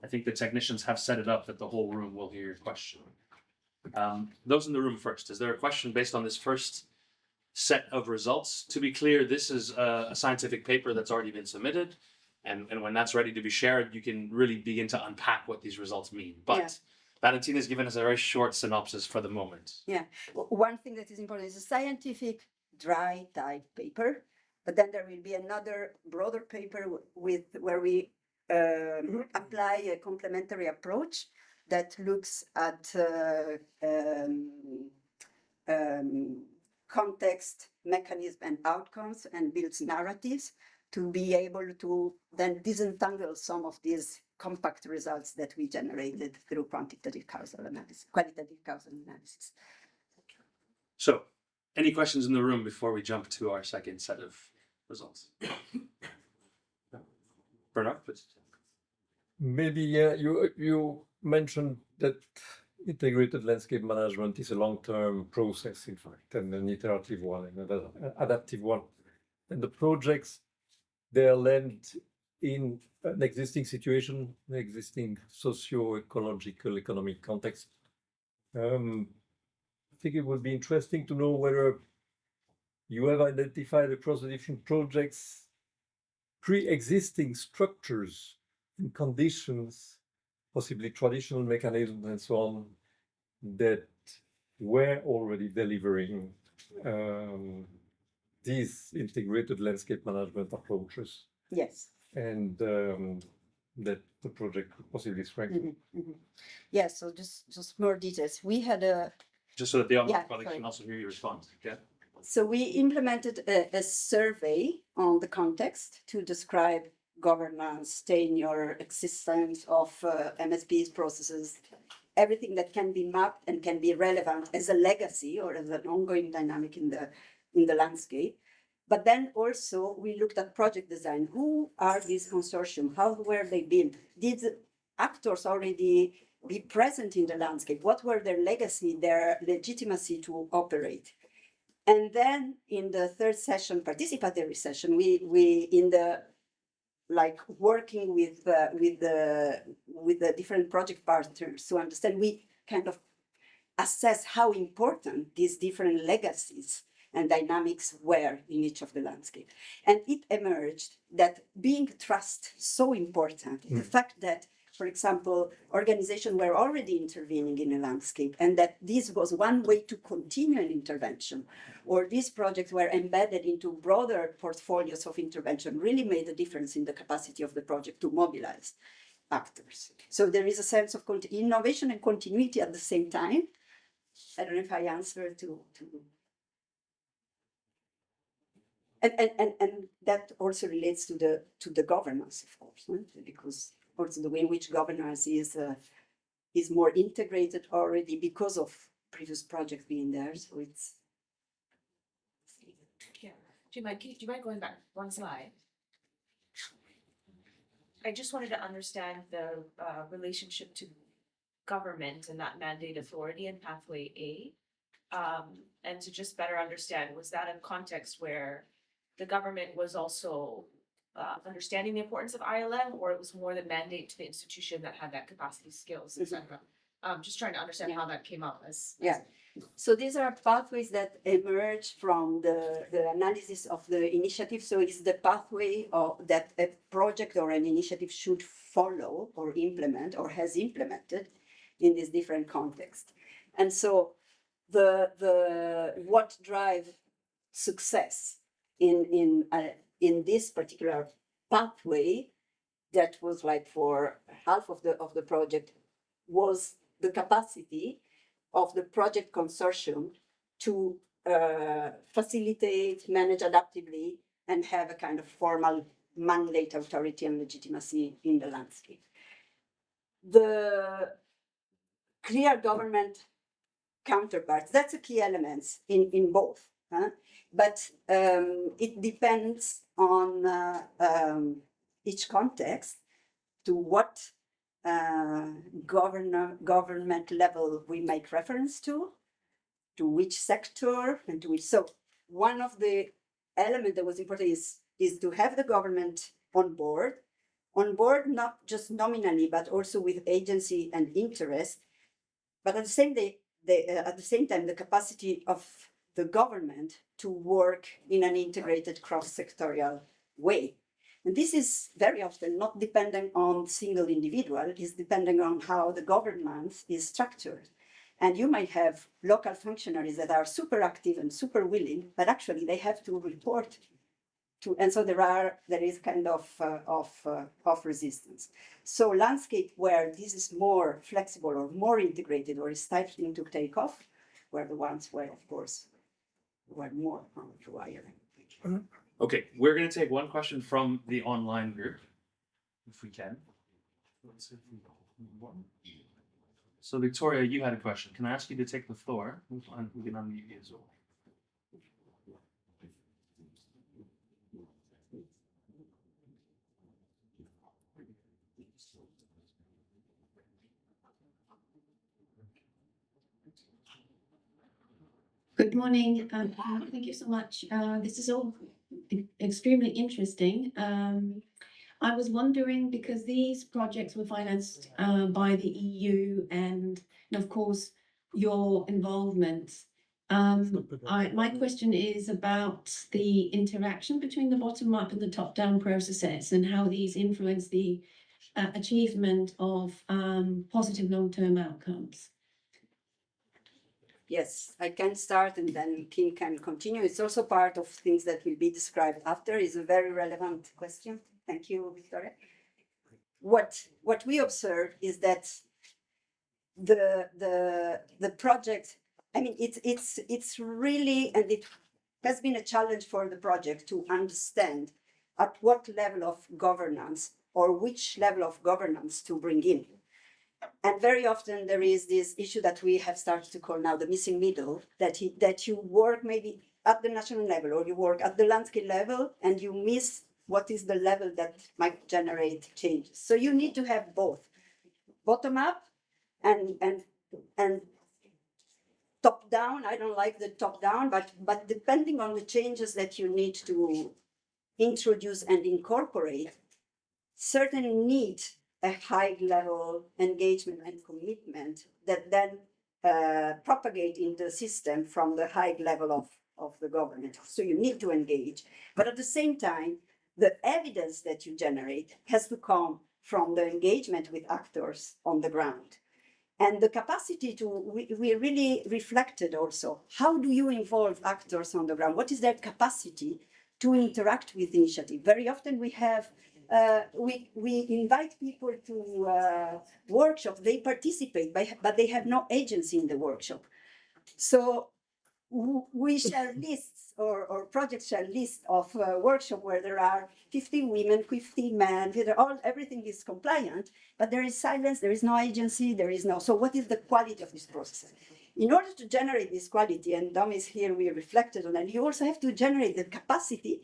I think the technicians have set it up that the whole room will hear your question. Those in the room first. Is there a question based on this first set of results? To be clear, this is a scientific paper that's already been submitted. And when that's ready to be shared, you can really begin to unpack what these results mean. But yeah. Valentina's given us a very short synopsis for the moment. Yeah, one thing that is important is a scientific dry type paper, but then there will be another broader paper where we apply a complementary approach that looks at context, mechanism, and outcomes, and builds narratives to be able to then disentangle some of these compact results that we generated through qualitative causal analysis. So, any questions in the room before we jump to our second set of results? Bernard, please. Maybe you mentioned that integrated landscape management is a long-term process, in fact, and an iterative one and an adaptive one. And the projects, they are land in an existing situation, an existing socio-ecological, economic context. I think it would be interesting to know whether you have identified across the different projects pre-existing structures and conditions, possibly traditional mechanisms and so on, that were already delivering these integrated landscape management approaches. Yes. And that the project could possibly strengthen. Yeah, so just more details. We had a... Just so that the other colleagues can also hear your response. Yeah. So we implemented a survey on the context to describe governance, tenure, existence of MSPs, processes, everything that can be mapped and can be relevant as a legacy or as an ongoing dynamic in the landscape. But then also we looked at project design. Who are these consortium? How were they built? Did actors already be present in the landscape? What were their legacy, their legitimacy to operate? And then in the third session, participatory session, we in the working with the different project partners to understand, we kind of assess how important these different legacies and dynamics were in each of the landscape. And it emerged that being trust so important, the fact that, for example, organizations were already intervening in a landscape and that this was one way to continue an intervention, or these projects were embedded into broader portfolios of intervention, really made a difference in the capacity of the project to mobilize actors. So there is a sense of innovation and continuity at the same time. I don't know if I answered to... And that also relates to the governance, of course, because also the way in which governance is more integrated already because of previous projects being there. So it's... Yeah. Do you mind going back one slide? I just wanted to understand the relationship to government and that mandate authority in pathway A. And to just better understand, was that a context where the government was also understanding the importance of ILM, or it was more the mandate to the institution that had that capacity, skills, etc.? Just trying to understand how that came up as. Yeah. So these are pathways that emerge from the analysis of the initiative. So it's the pathway that a project or an initiative should follow or implement or has implemented in this different context. And so the what drive success in this particular pathway that was like for half of the project was the capacity of the project consortium to facilitate, manage adaptively, and have a kind of formal mandate, authority, and legitimacy in the landscape. The clear government counterparts, that's a key element in both. But it depends on each context to what government level we make reference to which sector, and to which. So one of the elements that was important is to have the government on board not just nominally, but also with agency and interest, but at the same time, the capacity of the government to work in an integrated cross-sectorial way. And this is very often not dependent on single individual, it's depending on how the governance is structured. And you might have local functionaries that are super active and super willing, but actually they have to report to, and so there is kind of resistance. So landscape where this is more flexible or more integrated or is starting to take off, were the ones where, of course, were more required. Okay, we're going to take one question from the online group, if we can. So Victoria, you had a question. Can I ask you to take the floor? We can unmute you as well. Good morning. Thank you so much. This is all extremely interesting. I was wondering, because these projects were financed by the EU and of course your involvement. My question is about the interaction between the bottom-up and the top-down processes and how these influence the achievement of positive long-term outcomes. Yes, I can start and then Kim can continue. It's also part of things that will be described after. It's a very relevant question. Thank you, Victoria. What we observe is that the project, I mean, it's really, and it has been a challenge for the project to understand at what level of governance or which level of governance to bring in. And very often there is this issue that we have started to call now the missing middle, that you work maybe at the national level or you work at the landscape level and you miss what is the level that might generate changes. So you need to have both bottom up and top down. I don't like the top down, but depending on the changes that you need to introduce and incorporate, certainly need a high level engagement and commitment that then propagate in the system from the high level of the government. So you need to engage, but at the same time, the evidence that you generate has to come from the engagement with actors on the ground. And the capacity to, we really reflected also, how do you involve actors on the ground? What is their capacity to interact with the initiative? Very often we have we invite people to workshops, they participate, but they have no agency in the workshop. So we share lists or projects share lists of workshops where there are 50 women, 50 men, everything is compliant, but there is silence, there is no agency, there is no, so what is the quality of this process? In order to generate this quality, and Dom is here, we reflected on that, you also have to generate the capacity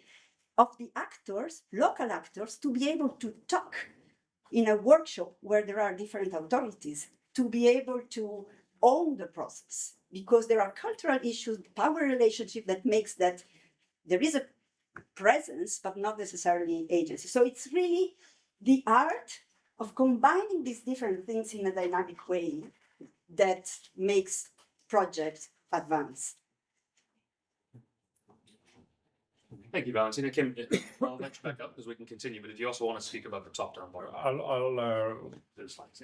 of the actors, local actors, to be able to talk in a workshop where there are different authorities to be able to own the process, because there are cultural issues, power relationship that makes that there is a presence, but not necessarily agency. So it's really the art of combining these different things in a dynamic way that makes projects advance. Thank you, Valentina. Kim, I'll let you back up because we can continue, but did you also want to speak about the top-down part? Those slides,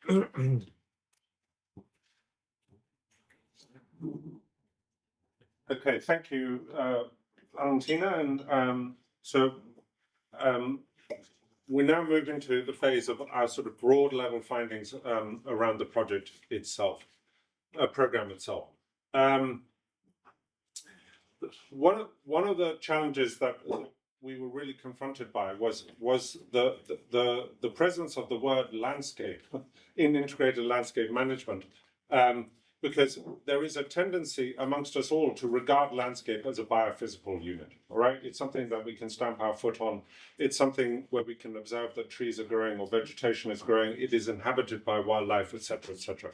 yeah. Okay, thank you, Valentina. And we now move into the phase of our sort of broad level findings around the project itself, program itself. One of the challenges that we were really confronted by was the presence of the word landscape in integrated landscape management, because there is a tendency amongst us all to regard landscape as a biophysical unit. All right, it's something that we can stamp our foot on. It's something where we can observe that trees are growing or vegetation is growing. It is inhabited by wildlife, etc., etc.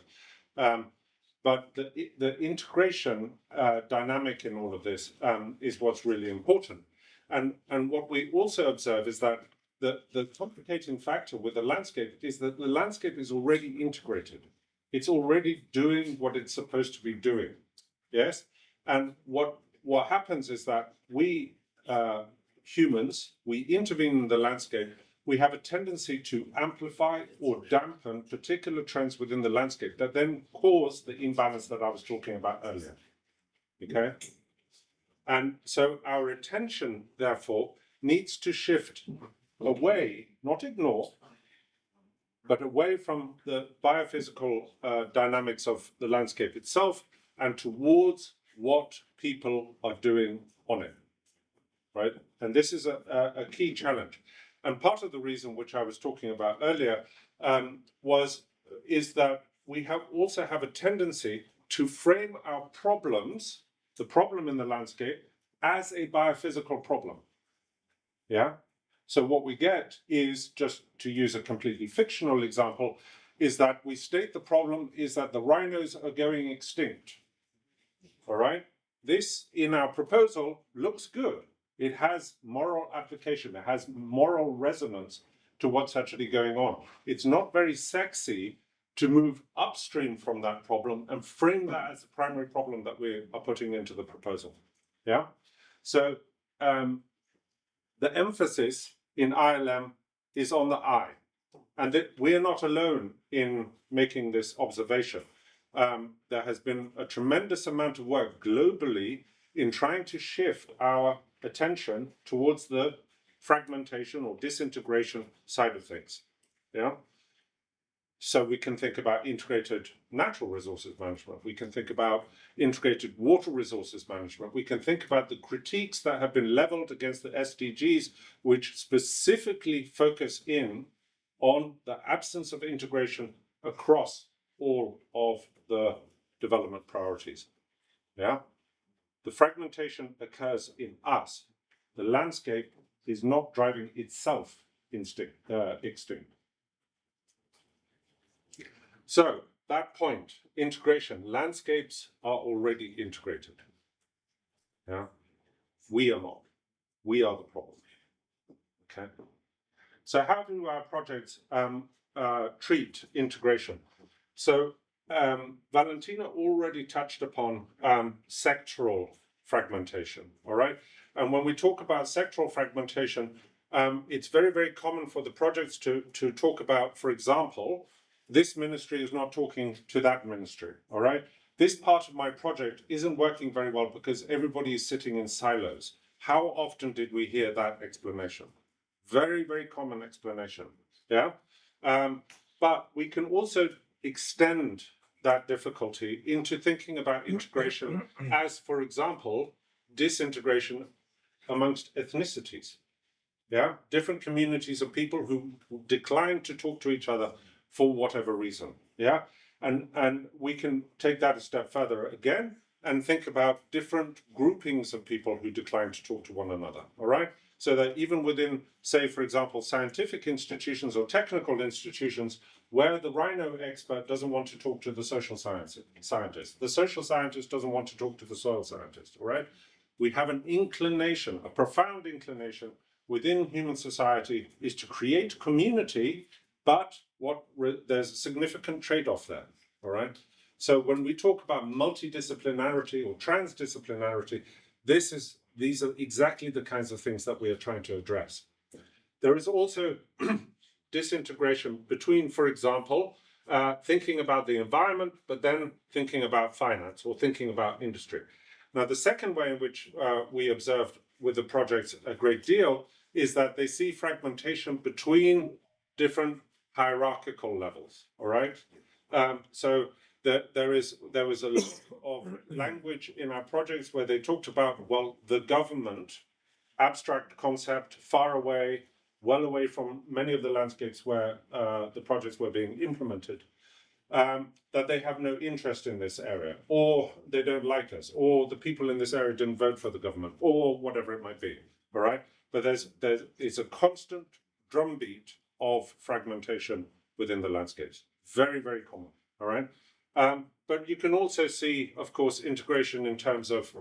But the integration dynamic in all of this is what's really important. And what we also observe is that the complicating factor with the landscape is that the landscape is already integrated. It's already doing what it's supposed to be doing. Yes? And what happens is that we humans, we intervene in the landscape. We have a tendency to amplify or dampen particular trends within the landscape that then cause the imbalance that I was talking about earlier. Okay? And so our attention, therefore, needs to shift away, not ignore, but away from the biophysical dynamics of the landscape itself and towards what people are doing on it, right? And this is a key challenge. And part of the reason which I was talking about earlier is that we also have a tendency to frame our problems, the problem in the landscape, as a biophysical problem. Yeah? So what we get is, just to use a completely fictional example, is that we state the problem is that the rhinos are going extinct. All right? This, in our proposal, looks good. It has moral application. It has moral resonance to what's actually going on. It's not very sexy to move upstream from that problem and frame that as the primary problem that we are putting into the proposal. Yeah? So the emphasis in ILM is on the I, and that we are not alone in making this observation. There has been a tremendous amount of work globally in trying to shift our attention towards the fragmentation or disintegration side of things. Yeah. So we can think about integrated natural resources management. We can think about integrated water resources management. We can think about the critiques that have been leveled against the SDGs, which specifically focus in on the absence of integration across all of the development priorities. Yeah. The fragmentation occurs in us. The landscape is not driving itself extinct. So that point, integration, landscapes are already integrated. Yeah, we are not. We are the problem. Okay. So how do our projects treat integration? So Valentina already touched upon sectoral fragmentation. All right. And when we talk about sectoral fragmentation, it's very, very common for the projects to talk about, for example, this ministry is not talking to that ministry, all right? This part of my project isn't working very well because everybody is sitting in silos. How often did we hear that explanation? Very, very common explanation, yeah? But we can also extend that difficulty into thinking about integration as, for example, disintegration amongst ethnicities, yeah? Different communities of people who decline to talk to each other for whatever reason, yeah? And we can take that a step further again and think about different groupings of people who decline to talk to one another, all right? So that even within, say, for example, scientific institutions or technical institutions, where the rhino expert doesn't want to talk to the social scientist, the social scientist doesn't want to talk to the soil scientist, all right? We have an inclination, a profound inclination within human society is to create community, but there's a significant trade-off there, all right? So when we talk about multidisciplinarity or transdisciplinarity, these are exactly the kinds of things that we are trying to address. There is also disintegration between, for example, thinking about the environment, but then thinking about finance or thinking about industry. Now, the second way in which we observed with the projects a great deal is that they see fragmentation between different hierarchical levels, all right? So there was a lot of language in our projects where they talked about, well, the government, abstract concept, far away, well away from many of the landscapes where the projects were being implemented, that they have no interest in this area, or they don't like us, or the people in this area didn't vote for the government, or whatever it might be, all right? But it's a constant drumbeat of fragmentation within the landscapes. Very, very common, all right? But you can also see, of course, integration in terms of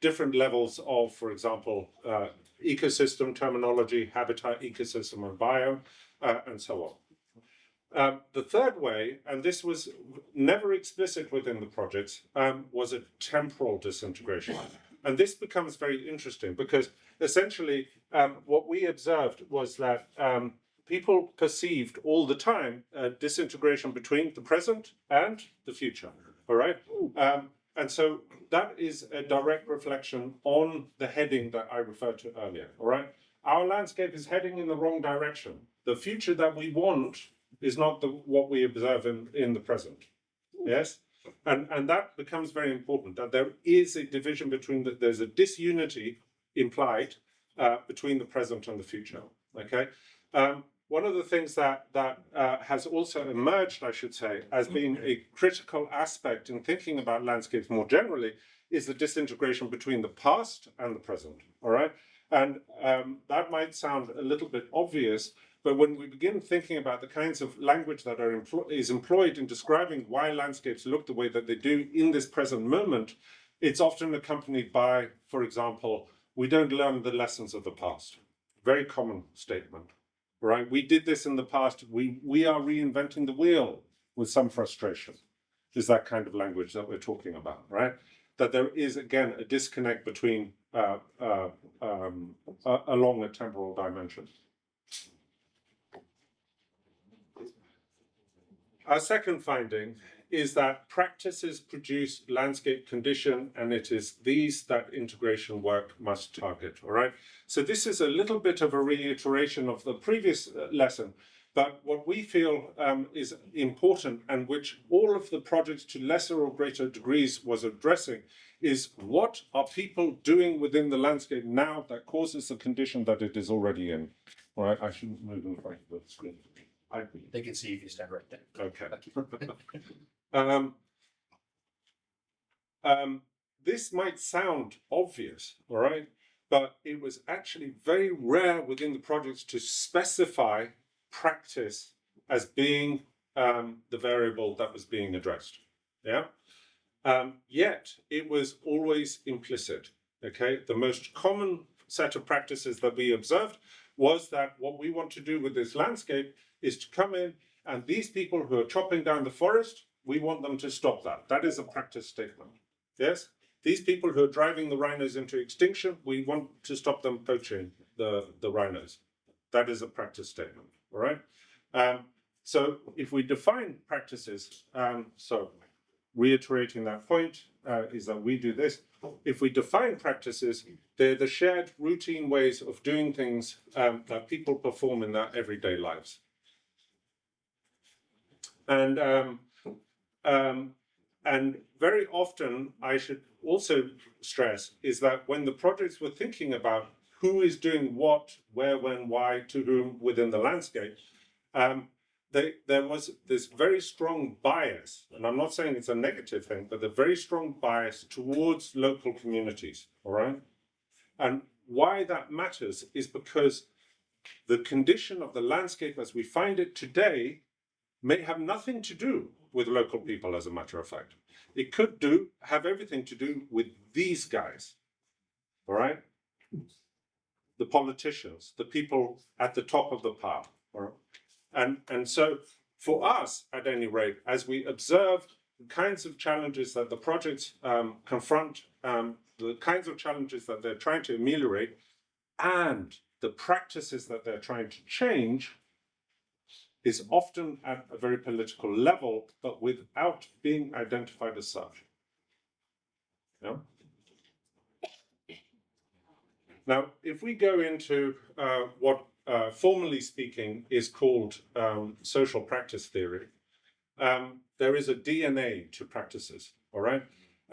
different levels of, for example, ecosystem terminology, habitat, ecosystem, and biome, and so on. The third way, and this was never explicit within the projects, was a temporal disintegration. And this becomes very interesting because essentially what we observed was that people perceived all the time disintegration between the present and the future, all right? And so that is a direct reflection on the heading that I referred to earlier, all right? Our landscape is heading in the wrong direction. The future that we want is not what we observe in the present, yes? And that becomes very important, that there is a division there's a disunity implied between the present and the future, okay? One of the things that has also emerged, I should say, as being a critical aspect in thinking about landscapes more generally is the disintegration between the past and the present, all right? And that might sound a little bit obvious, but when we begin thinking about the kinds of language that is employed in describing why landscapes look the way that they do in this present moment, it's often accompanied by, for example, we don't learn the lessons of the past. Very common statement. Right, we did this in the past. We are reinventing the wheel with some frustration. Is that kind of language that we're talking about, right? That there is again a disconnect between along a temporal dimension. Our second finding is that practices produce landscape condition, and it is these that integration work must target, all right? So this is a little bit of a reiteration of the previous lesson, but what we feel is important and which all of the projects to lesser or greater degrees was addressing is what are people doing within the landscape now that causes the condition that it is already in, all right? I shouldn't move in front of the screen. They can see if you stand right there. Okay. This might sound obvious, all right, but it was actually very rare within the projects to specify practice as being the variable that was being addressed. Yeah. Yet it was always implicit. Okay. The most common set of practices that we observed was that what we want to do with this landscape is to come in, and these people who are chopping down the forest, we want them to stop that. That is a practice statement. Yes? These people who are driving the rhinos into extinction, we want to stop them poaching the rhinos. That is a practice statement. All right? So if we define practices, so reiterating that point, is that we do this. If we define practices, they're the shared routine ways of doing things that people perform in their everyday lives. And very often, I should also stress, is that when the projects were thinking about who is doing what, where, when, why, to whom within the landscape, there was this very strong bias, and I'm not saying it's a negative thing, but a very strong bias towards local communities, all right? And why that matters is because the condition of the landscape as we find it today may have nothing to do with local people, as a matter of fact. It could have everything to do with these guys, all right? The politicians, the people at the top of the pile, all right? And so for us, at any rate, as we observe the kinds of challenges that the projects confront, the kinds of challenges that they're trying to ameliorate, and the practices that they're trying to change, is often at a very political level, but without being identified as such. Yeah? Now, if we go into what, formally speaking, is called social practice theory, there is a DNA to practices, all right?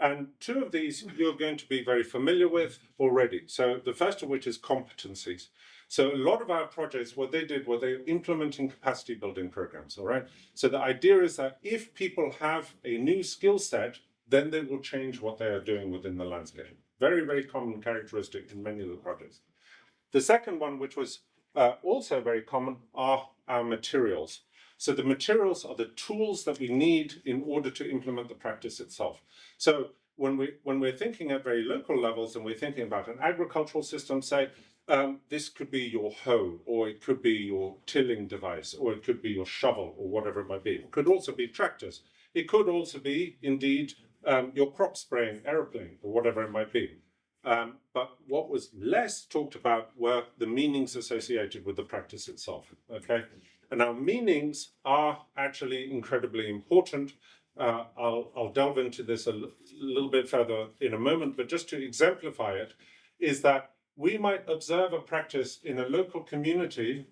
And two of these you're going to be very familiar with already. So the first of which is competencies. So a lot of our projects, what they did was they're implementing capacity building programs, all right? So the idea is that if people have a new skill set, then they will change what they are doing within the landscape. Very, very common characteristic in many of the projects. The second one, which was also very common, are our materials. So the materials are the tools that we need in order to implement the practice itself. So when we're thinking at very local levels and we're thinking about an agricultural system, say, this could be your hoe, or it could be your tilling device, or it could be your shovel, or whatever it might be. It could also be tractors. It could also be, indeed, your crop spraying aeroplane, or whatever it might be. But what was less talked about were the meanings associated with the practice itself, okay? And our meanings are actually incredibly important. I'll delve into this a little bit further in a moment, but just to exemplify it, is that we might observe a practice in a local community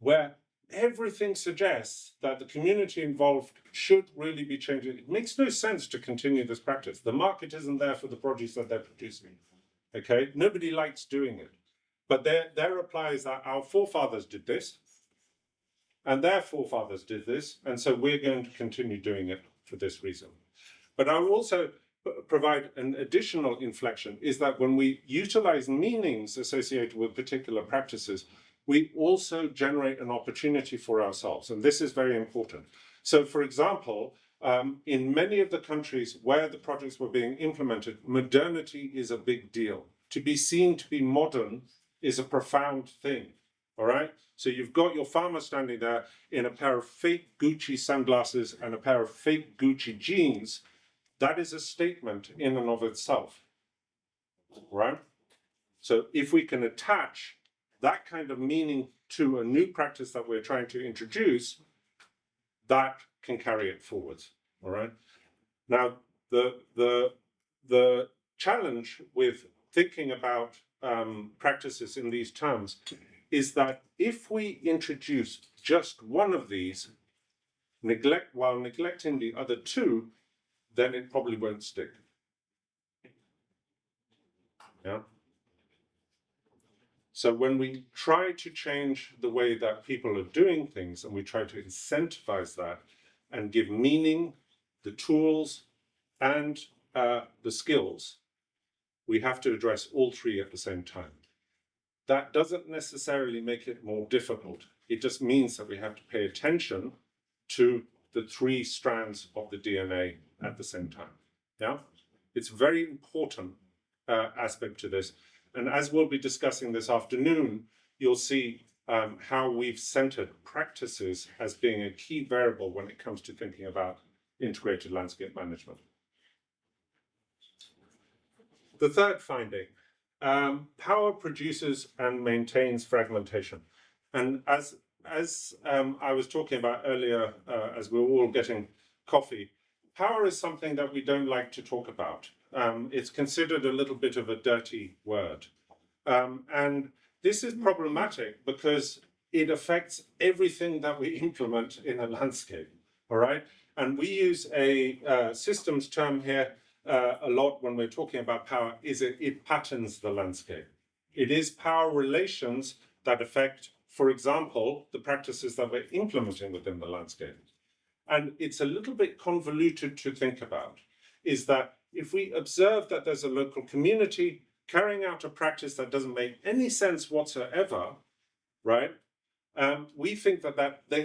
where everything suggests that the community involved should really be changing. It makes no sense to continue this practice. The market isn't there for the produce that they're producing, okay? Nobody likes doing it. But there applies that our forefathers did this, and their forefathers did this, and so we're going to continue doing it for this reason. But I will also provide an additional inflection, is that when we utilize meanings associated with particular practices, we also generate an opportunity for ourselves, and this is very important. So, for example, in many of the countries where the projects were being implemented, modernity is a big deal. To be seen to be modern is a profound thing, all right? So you've got your farmer standing there in a pair of fake Gucci sunglasses and a pair of fake Gucci jeans. That is a statement in and of itself, right? So if we can attach that kind of meaning to a new practice that we're trying to introduce, that can carry it forwards, all right? Now, the challenge with thinking about practices in these terms is that if we introduce just one of these, while neglecting the other two, then it probably won't stick. Yeah. So when we try to change the way that people are doing things, and we try to incentivize that and give meaning, the tools, and the skills, we have to address all three at the same time. That doesn't necessarily make it more difficult. It just means that we have to pay attention to the three strands of the DNA at the same time. Yeah, it's a very important aspect to this. And as we'll be discussing this afternoon, you'll see how we've centered practices as being a key variable when it comes to thinking about integrated landscape management. The third finding, power produces and maintains fragmentation. And as I was talking about earlier, as we were all getting coffee, power is something that we don't like to talk about. It's considered a little bit of a dirty word. And this is problematic because it affects everything that we implement in a landscape, all right? And we use a systems term here a lot when we're talking about power, is it patterns the landscape. It is power relations that affect, for example, the practices that we're implementing within the landscape. And it's a little bit convoluted to think about, is that if we observe that there's a local community carrying out a practice that doesn't make any sense whatsoever, right? We think that they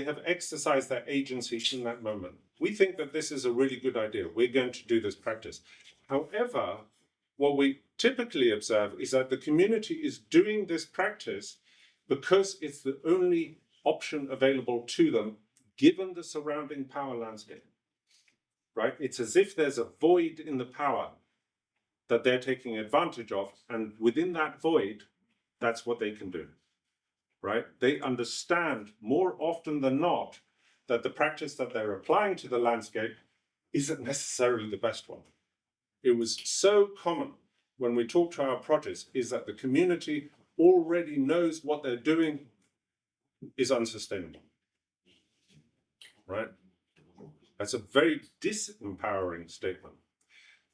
have exercised their agency in that moment. We think that this is a really good idea. We're going to do this practice. However, what we typically observe is that the community is doing this practice because it's the only option available to them, given the surrounding power landscape, right? It's as if there's a void in the power that they're taking advantage of, and within that void, that's what they can do, right? They understand more often than not that the practice that they're applying to the landscape isn't necessarily the best one. It was so common when we talk to our projects is that the community already knows what they're doing is unsustainable, right? That's a very disempowering statement.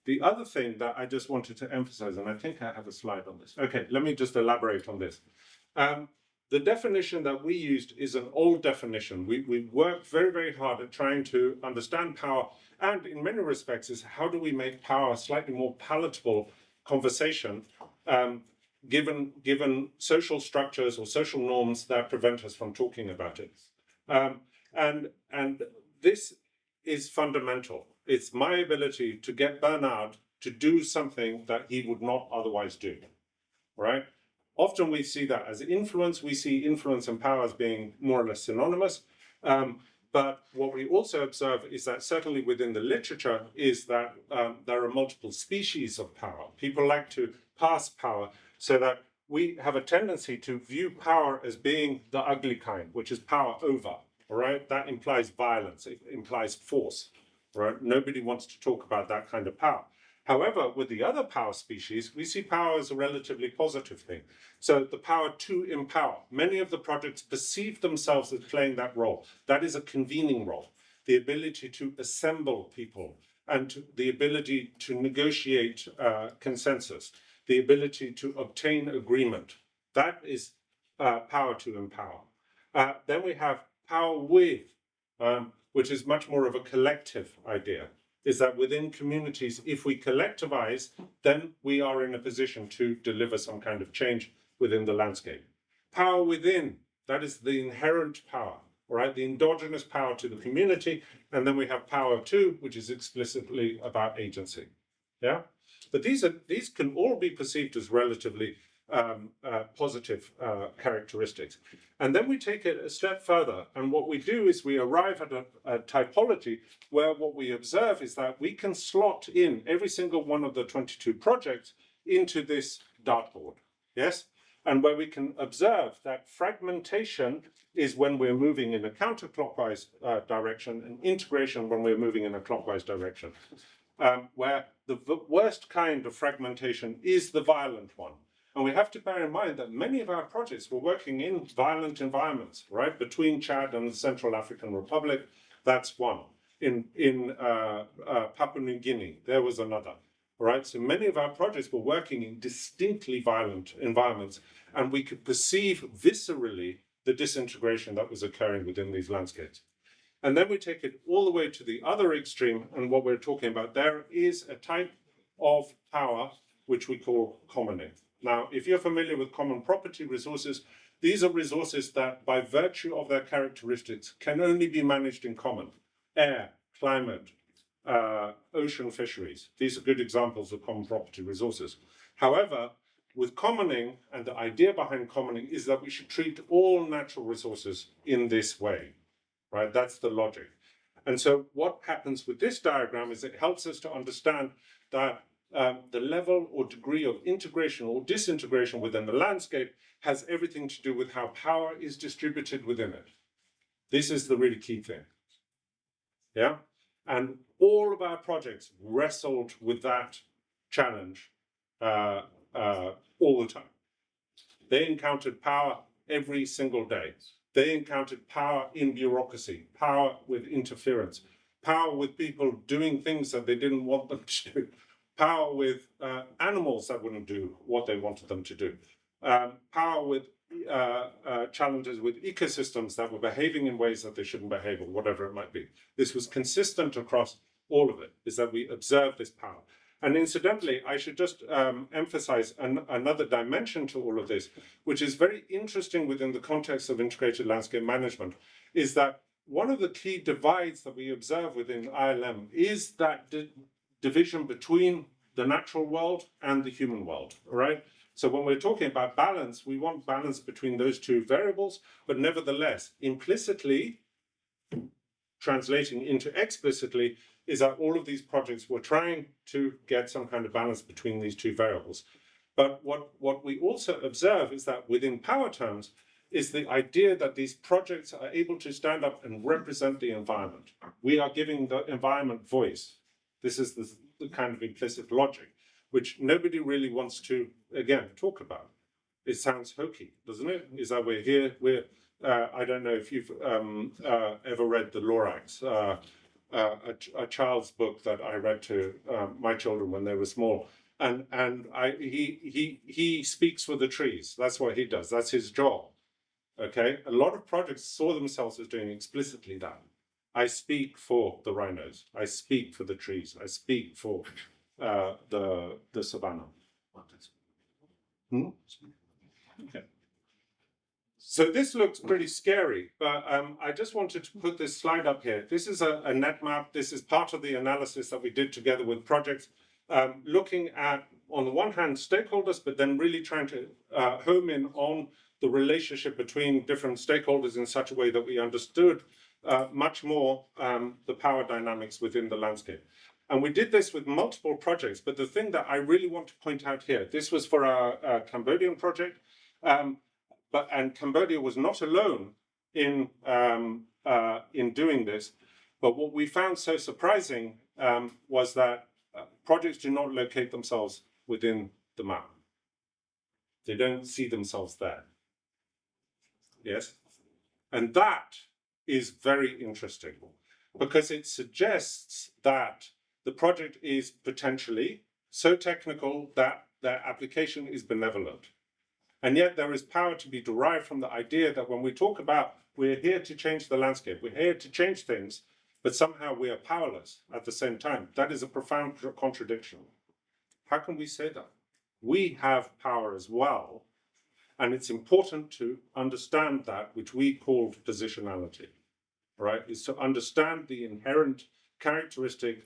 The other thing that I just wanted to emphasize, and I think I have a slide on this. Okay, let me just elaborate on this. The definition that we used is an old definition. We worked very, very hard at trying to understand power, and in many respects is how do we make power a slightly more palatable conversation, given social structures or social norms that prevent us from talking about it. And this is fundamental. It's my ability to get Bernard to do something that he would not otherwise do, right? Often we see that as influence. We see influence and power as being more or less synonymous. But what we also observe is that certainly within the literature is that there are multiple species of power. People like to pass power, so that we have a tendency to view power as being the ugly kind, which is power over, all right? That implies violence, it implies force, right? Nobody wants to talk about that kind of power. However, with the other power species, we see power as a relatively positive thing. So the power to empower. Many of the projects perceive themselves as playing that role. That is a convening role. The ability to assemble people and the ability to negotiate consensus, the ability to obtain agreement. That is power to empower. Then we have power with, which is much more of a collective idea. Is that within communities, if we collectivize, then we are in a position to deliver some kind of change within the landscape. Power within, that is the inherent power, right? The endogenous power to the community. And then we have power to, which is explicitly about agency. Yeah? But these can all be perceived as relatively positive characteristics. And then we take it a step further. And what we do is we arrive at a typology where what we observe is that we can slot in every single one of the 22 projects into this dartboard. Yes? And where we can observe that fragmentation is when we're moving in a counterclockwise direction, and integration when we're moving in a clockwise direction. Where the worst kind of fragmentation is the violent one. And we have to bear in mind that many of our projects were working in violent environments, right? Between Chad and the Central African Republic, that's one. In Papua New Guinea, there was another, right? So many of our projects were working in distinctly violent environments, and we could perceive viscerally the disintegration that was occurring within these landscapes. And then we take it all the way to the other extreme, and what we're talking about there is a type of power which we call commoning. Now, if you're familiar with common property resources, these are resources that, by virtue of their characteristics, can only be managed in common. Air, climate, ocean fisheries. These are good examples of common property resources. However, with commoning, and the idea behind commoning is that we should treat all natural resources in this way, right? That's the logic. And so what happens with this diagram is it helps us to understand that the level or degree of integration or disintegration within the landscape has everything to do with how power is distributed within it. This is the really key thing. Yeah? And all of our projects wrestled with that challenge all the time. They encountered power every single day. They encountered power in bureaucracy, power with interference, power with people doing things that they didn't want them to do, power with animals that wouldn't do what they wanted them to do, power with challenges with ecosystems that were behaving in ways that they shouldn't behave, or whatever it might be. This was consistent across all of it, is that we observe this power. And incidentally, I should just emphasize another dimension to all of this, which is very interesting within the context of integrated landscape management, is that one of the key divides that we observe within ILM is that division between the natural world and the human world, right? So when we're talking about balance, we want balance between those two variables, but nevertheless, implicitly, translating into explicitly, is that all of these projects were trying to get some kind of balance between these two variables. But what we also observe is that within power terms is the idea that these projects are able to stand up and represent the environment. We are giving the environment voice. This is the kind of implicit logic, which nobody really wants to, again, talk about. It sounds hokey, doesn't it? Is that we're here, I don't know if you've ever read The Lorax, a child's book that I read to my children when they were small, and he speaks for the trees. That's what he does. That's his job. Okay, a lot of projects saw themselves as doing explicitly that. I speak for the rhinos. I speak for the trees. I speak for the savannah. Okay. So this looks pretty scary, but I just wanted to put this slide up here. This is a net map. This is part of the analysis that we did together with projects, looking at, on the one hand, stakeholders, but then really trying to home in on the relationship between different stakeholders in such a way that we understood much more the power dynamics within the landscape. And we did this with multiple projects, but the thing that I really want to point out here, this was for our Cambodian project, and Cambodia was not alone in doing this. But what we found so surprising was that projects do not locate themselves within the map. They don't see themselves there. Yes? And that is very interesting because it suggests that the project is potentially so technical that their application is benevolent. And yet there is power to be derived from the idea that when we talk about we're here to change the landscape, we're here to change things, but somehow we are powerless at the same time. That is a profound contradiction. How can we say that? We have power as well, and it's important to understand that, which we call positionality, right? Is to understand the inherent characteristic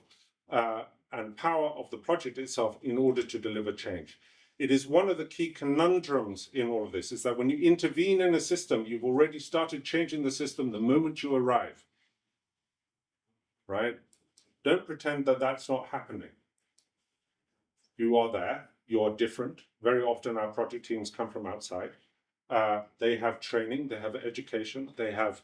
and power of the project itself in order to deliver change. It is one of the key conundrums in all of this, is that when you intervene in a system, you've already started changing the system the moment you arrive, right? Don't pretend that that's not happening. You are there, you are different. Very often our project teams come from outside. They have training, they have education, they have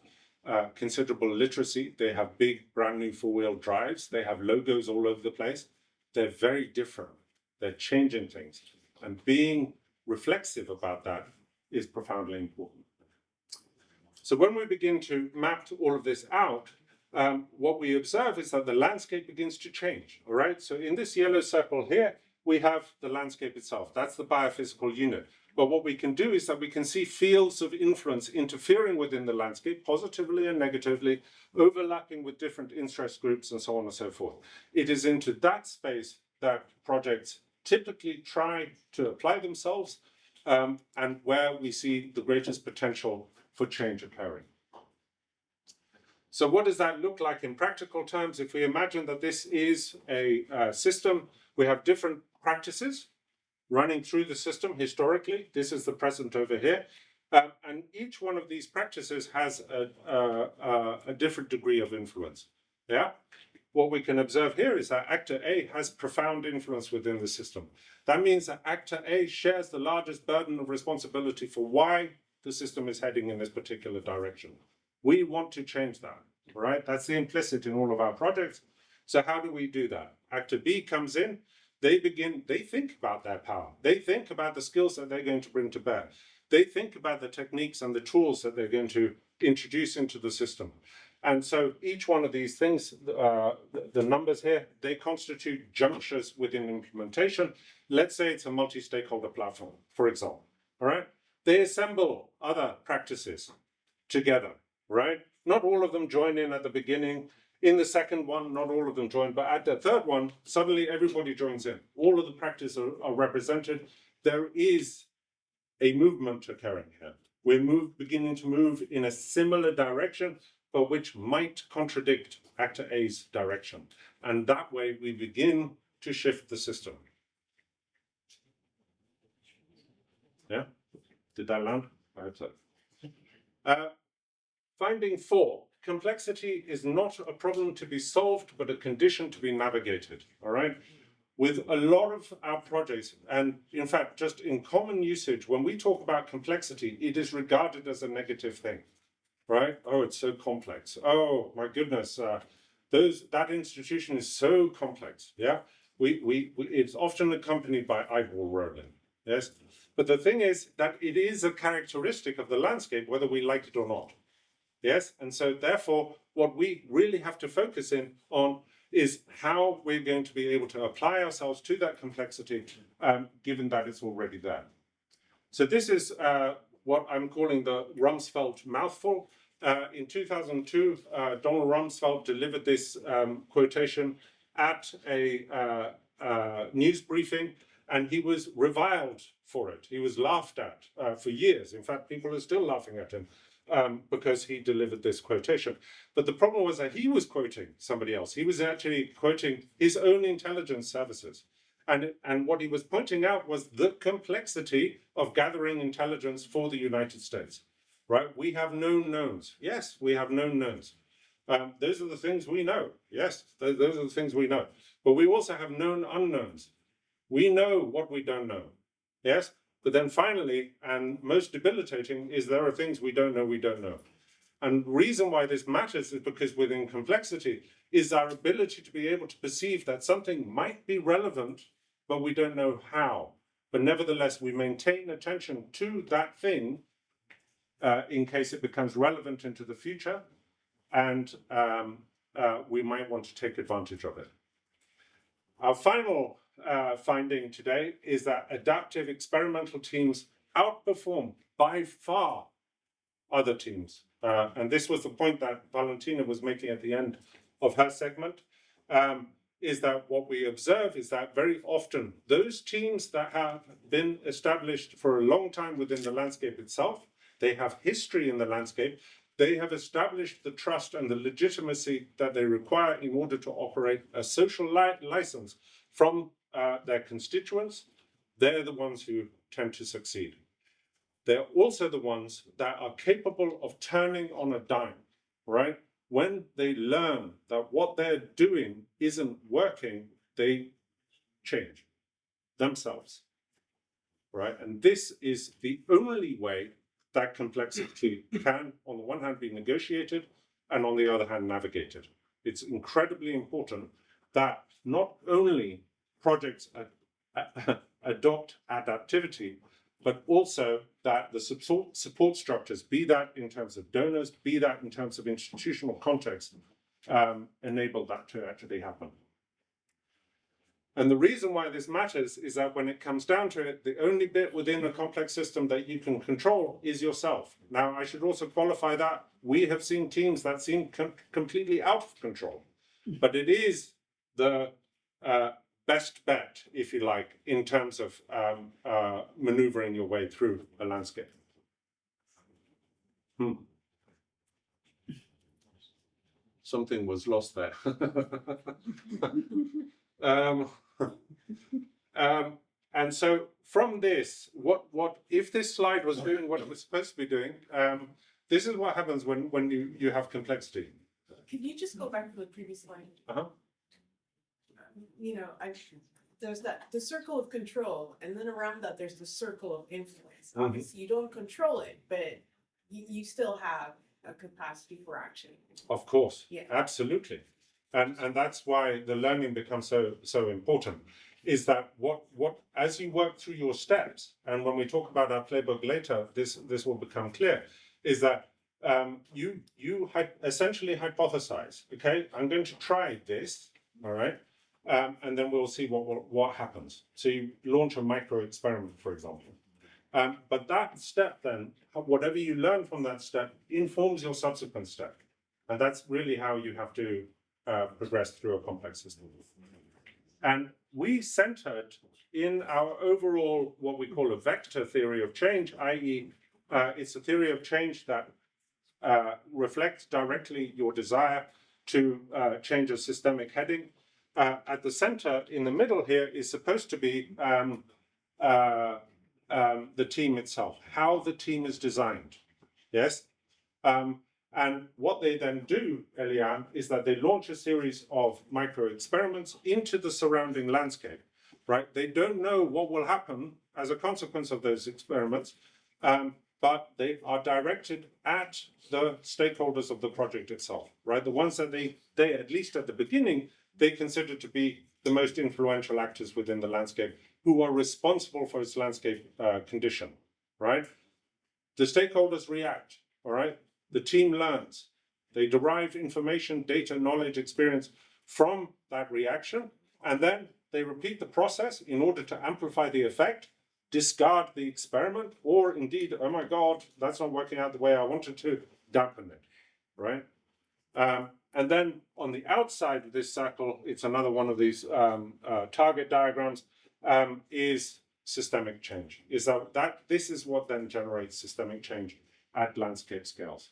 considerable literacy, they have big brand new four-wheel drives, they have logos all over the place. They're very different, they're changing things. And being reflexive about that is profoundly important. So when we begin to map all of this out, what we observe is that the landscape begins to change, all right? So in this yellow circle here, we have the landscape itself. That's the biophysical unit. But what we can do is that we can see fields of influence interfering within the landscape, positively and negatively, overlapping with different interest groups and so on and so forth. It is into that space that projects typically try to apply themselves and where we see the greatest potential for change occurring. So what does that look like in practical terms? If we imagine that this is a system, we have different practices running through the system historically. This is the present over here. And each one of these practices has a different degree of influence. Yeah. What we can observe here is that actor A has profound influence within the system. That means that actor A shares the largest burden of responsibility for why the system is heading in this particular direction. We want to change that, right? That's the implicit in all of our projects. So how do we do that? Actor B comes in, they think about their power. They think about the skills that they're going to bring to bear. They think about the techniques and the tools that they're going to introduce into the system. And so each one of these things, the numbers here, they constitute junctures within implementation. Let's say it's a multi-stakeholder platform, for example, all right? They assemble other practices together, right? Not all of them join in at the beginning. In the second one, not all of them joined, but at the third one, suddenly everybody joins in. All of the practices are represented. There is a movement occurring here. We're beginning to move in a similar direction, but which might contradict Actor A's direction. And that way we begin to shift the system. Yeah? Did that land? I hope so. Finding 4. Complexity is not a problem to be solved, but a condition to be navigated. All right? With a lot of our projects, and in fact, just in common usage, when we talk about complexity, it is regarded as a negative thing, right? Oh, it's so complex. Oh, my goodness, that institution is so complex. Yeah, it's often accompanied by eyeball rolling. Yes, but the thing is that it is a characteristic of the landscape, whether we like it or not. Yes, and so therefore, what we really have to focus in on is how we're going to be able to apply ourselves to that complexity, given that it's already there. So this is what I'm calling the Rumsfeld mouthful. In 2002, Donald Rumsfeld delivered this quotation at a news briefing, and he was reviled for it. He was laughed at for years. In fact, people are still laughing at him. Because he delivered this quotation. But the problem was that he was quoting somebody else. He was actually quoting his own intelligence services. And what he was pointing out was the complexity of gathering intelligence for the United States, right? We have known knowns. Yes, we have known knowns. Those are the things we know. Yes, those are the things we know. But we also have known unknowns. We know what we don't know. Yes? But then finally, and most debilitating, is there are things we don't know. And the reason why this matters is because within complexity is our ability to be able to perceive that something might be relevant, but we don't know how. But nevertheless, we maintain attention to that thing in case it becomes relevant into the future, and we might want to take advantage of it. Our final finding today is that adaptive experimental teams outperform by far other teams. And this was the point that Valentina was making at the end of her segment, is that what we observe is that very often those teams that have been established for a long time within the landscape itself, they have history in the landscape, they have established the trust and the legitimacy that they require in order to operate a social license from their constituents. They're the ones who tend to succeed. They're also the ones that are capable of turning on a dime, right? When they learn that what they're doing isn't working, they change themselves, right? And this is the only way that complexity can, on the one hand, be negotiated, and on the other hand, navigated. It's incredibly important that not only projects adopt adaptivity, but also that the support structures, be that in terms of donors, be that in terms of institutional context, enable that to actually happen. And the reason why this matters is that when it comes down to it, the only bit within a complex system that you can control is yourself. Now, I should also qualify that. We have seen teams that seem completely out of control, but it is the best bet, if you like, in terms of maneuvering your way through a landscape. Something was lost there. And so from this, what if this slide was doing what it was supposed to be doing? This is what happens when you have complexity. Can you just go back to the previous slide? You know, there's the circle of control, and then around that there's the circle of influence. Obviously, you don't control it, but you still have a capacity for action. Of course, yeah, absolutely, and that's why the learning becomes so important. Is that what as you work through your steps, and when we talk about our playbook later, this will become clear. Is that you essentially hypothesize. Okay, I'm going to try this. All right. And then we'll see what happens. So you launch a micro experiment, for example. But that step then, whatever you learn from that step, informs your subsequent step. And that's really how you have to progress through a complex system. And we centered in our overall, what we call a vector theory of change, i.e., it's a theory of change that reflects directly your desire to change a systemic heading. At the center, in the middle here, is supposed to be the team itself, how the team is designed. Yes? And what they then do, Eliane, is that they launch a series of micro experiments into the surrounding landscape, right? They don't know what will happen as a consequence of those experiments, but they are directed at the stakeholders of the project itself, right? The ones that they at least at the beginning, they consider to be the most influential actors within the landscape who are responsible for its landscape condition, right? The stakeholders react, all right? The team learns. They derive information, data, knowledge, experience from that reaction, and then they repeat the process in order to amplify the effect, discard the experiment, or indeed, oh my God, that's not working out the way I wanted to, dampen it, right? And then on the outside of this circle, it's another one of these target diagrams, is systemic change. Is that this is what then generates systemic change at landscape scales.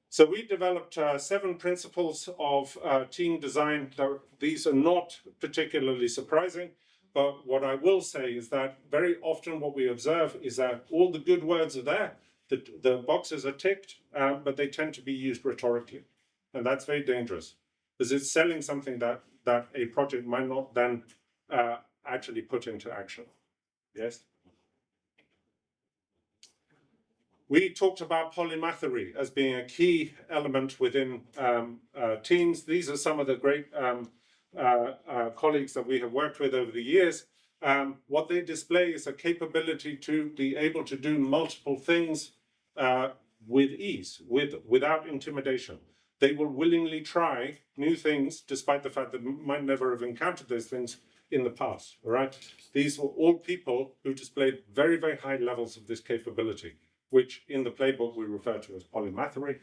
So we developed 7 principles of team design. These are not particularly surprising, but what I will say is that very often what we observe is that all the good words are there, the boxes are ticked, but they tend to be used rhetorically. And that's very dangerous, because it's selling something that a project might not then actually put into action. Yes? We talked about polymathery as being a key element within teams. These are some of the great colleagues that we have worked with over the years. What they display is a capability to be able to do multiple things with ease, without intimidation. They will willingly try new things, despite the fact that they might never have encountered those things in the past, all right? These were all people who displayed very, very high levels of this capability, which in the playbook we refer to as polymathery.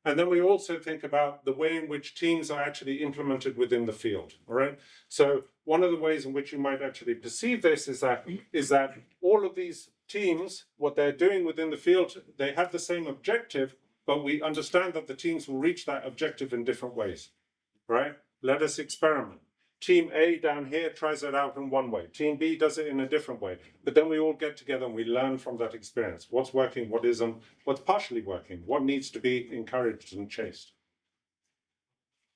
And then we also think about the way in which teams are actually implemented within the field, all right? So one of the ways in which you might actually perceive this is that all of these teams, what they're doing within the field, they have the same objective, but we understand that the teams will reach that objective in different ways, right? Let us experiment. Team A down here tries it out in one way. Team B does it in a different way. But then we all get together and we learn from that experience. What's working, what isn't, what's partially working, what needs to be encouraged and chased.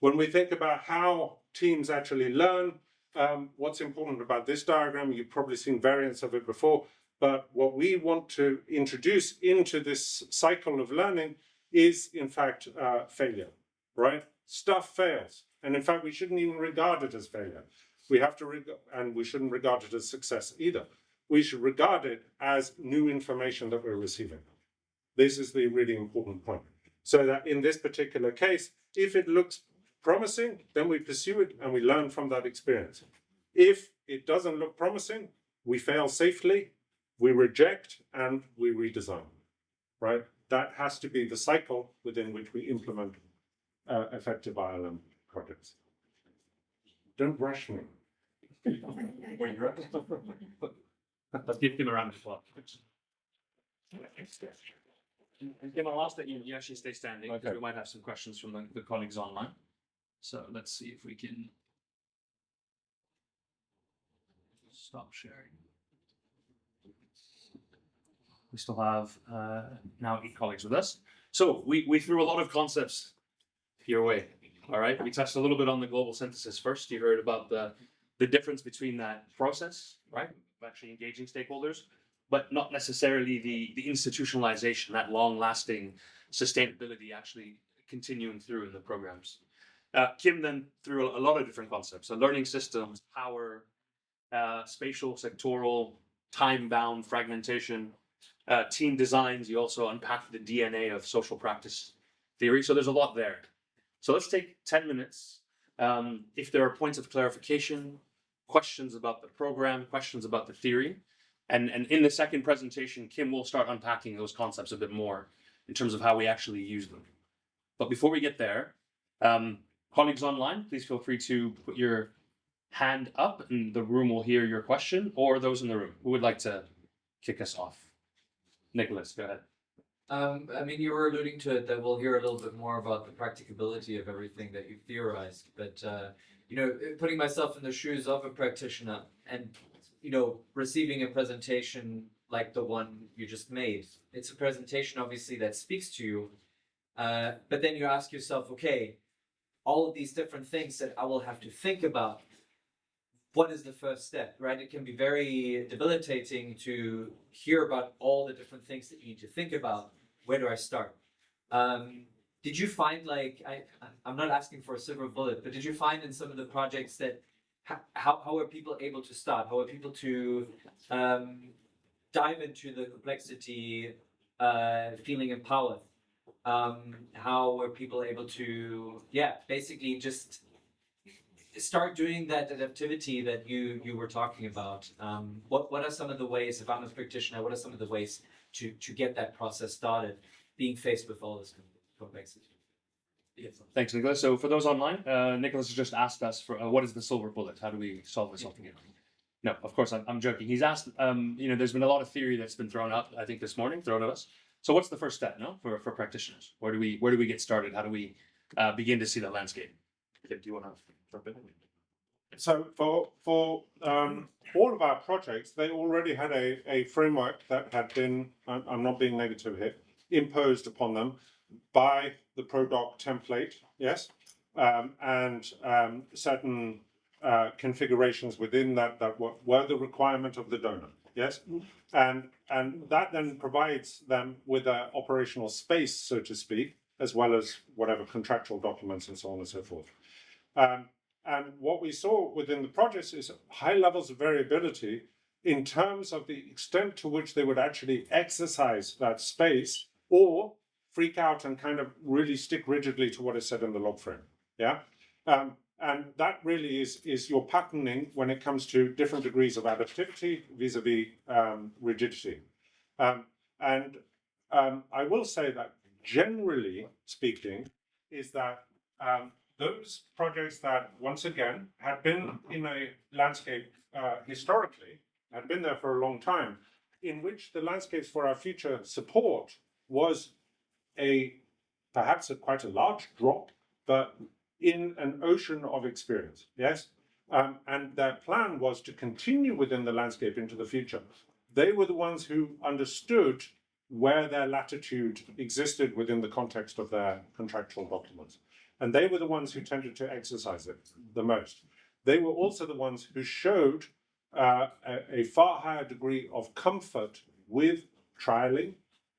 When we think about how teams actually learn, what's important about this diagram, you've probably seen variants of it before, but what we want to introduce into this cycle of learning is, in fact, failure, right? Stuff fails. And in fact, we shouldn't even regard it as failure. We have to, and we shouldn't regard it as success either. We should regard it as new information that we're receiving. This is the really important point. So that in this particular case, if it looks promising, then we pursue it and we learn from that experience. If it doesn't look promising, we fail safely, we reject, and we redesign, right? That has to be the cycle within which we implement effective ILM projects. Don't rush me. Let's give him a round of applause. And Kim, I'll ask that you actually stay standing, because we might have some questions from the colleagues online. So let's see if we can stop sharing. We still have now 8 colleagues with us. So we threw a lot of concepts your way. All right, we touched a little bit on the global synthesis first. You heard about the difference between that process, right, of actually engaging stakeholders, but not necessarily the institutionalization, that long-lasting sustainability actually continuing through in the programs. Kim then threw a lot of different concepts: so learning systems, power, spatial, sectoral, time-bound fragmentation, team designs. You also unpacked the DNA of social practice theory. So there's a lot there. So let's take 10 minutes. If there are points of clarification, questions about the program, questions about the theory, and in the second presentation, Kim will start unpacking those concepts a bit more in terms of how we actually use them. But before we get there, Colleagues online, please feel free to put your hand up and the room will hear your question, or those in the room. Who would like to kick us off? Nicholas, go ahead. I mean, you were alluding to it that we'll hear a little bit more about the practicability of everything that you theorized. But, you know, putting myself in the shoes of a practitioner and, you know, receiving a presentation like the one you just made, it's a presentation, obviously, that speaks to you. But then you ask yourself, okay, all of these different things that I will have to think about, what is the first step, right? It can be very debilitating to hear about all the different things that you need to think about. Where do I start? Did you find, like, I'm not asking for a silver bullet, but did you find in some of the projects that how are people able to start? How are people to dive into the complexity, feeling empowered? How were people able to, basically just start doing that adaptivity that you were talking about? What are some of the ways, if I'm a practitioner, what are some of the ways to get that process started, being faced with all this complexity? Thanks, Nicholas. So for those online, Nicholas has just asked us for what is the silver bullet? How do we solve this altogether? No, of course, I'm joking. He's asked, you know, there's been a lot of theory that's been thrown up, I think this morning, thrown at us. So what's the first step, for practitioners? Where do we get started? How do we begin to see the landscape? Do you want to jump in? So for all of our projects, they already had a framework that had been, I'm not being negative here, imposed upon them by the ProDoc template, yes, and certain configurations within that were the requirement of the donor, yes, and that then provides them with an operational space, so to speak, as well as whatever contractual documents and so on and so forth. And what we saw within the projects is high levels of variability in terms of the extent to which they would actually exercise that space or freak out and kind of really stick rigidly to what is said in the log frame. Yeah. And that really is your patterning when it comes to different degrees of adaptivity vis-a-vis rigidity. And I will say that generally speaking is that those projects that, once again, had been in a landscape historically, had been there for a long time, in which the landscapes for our future support was perhaps quite a large drop, but in an ocean of experience, yes? And their plan was to continue within the landscape into the future. They were the ones who understood where their latitude existed within the context of their contractual documents. And they were the ones who tended to exercise it the most. They were also the ones who showed a far higher degree of comfort with trialing,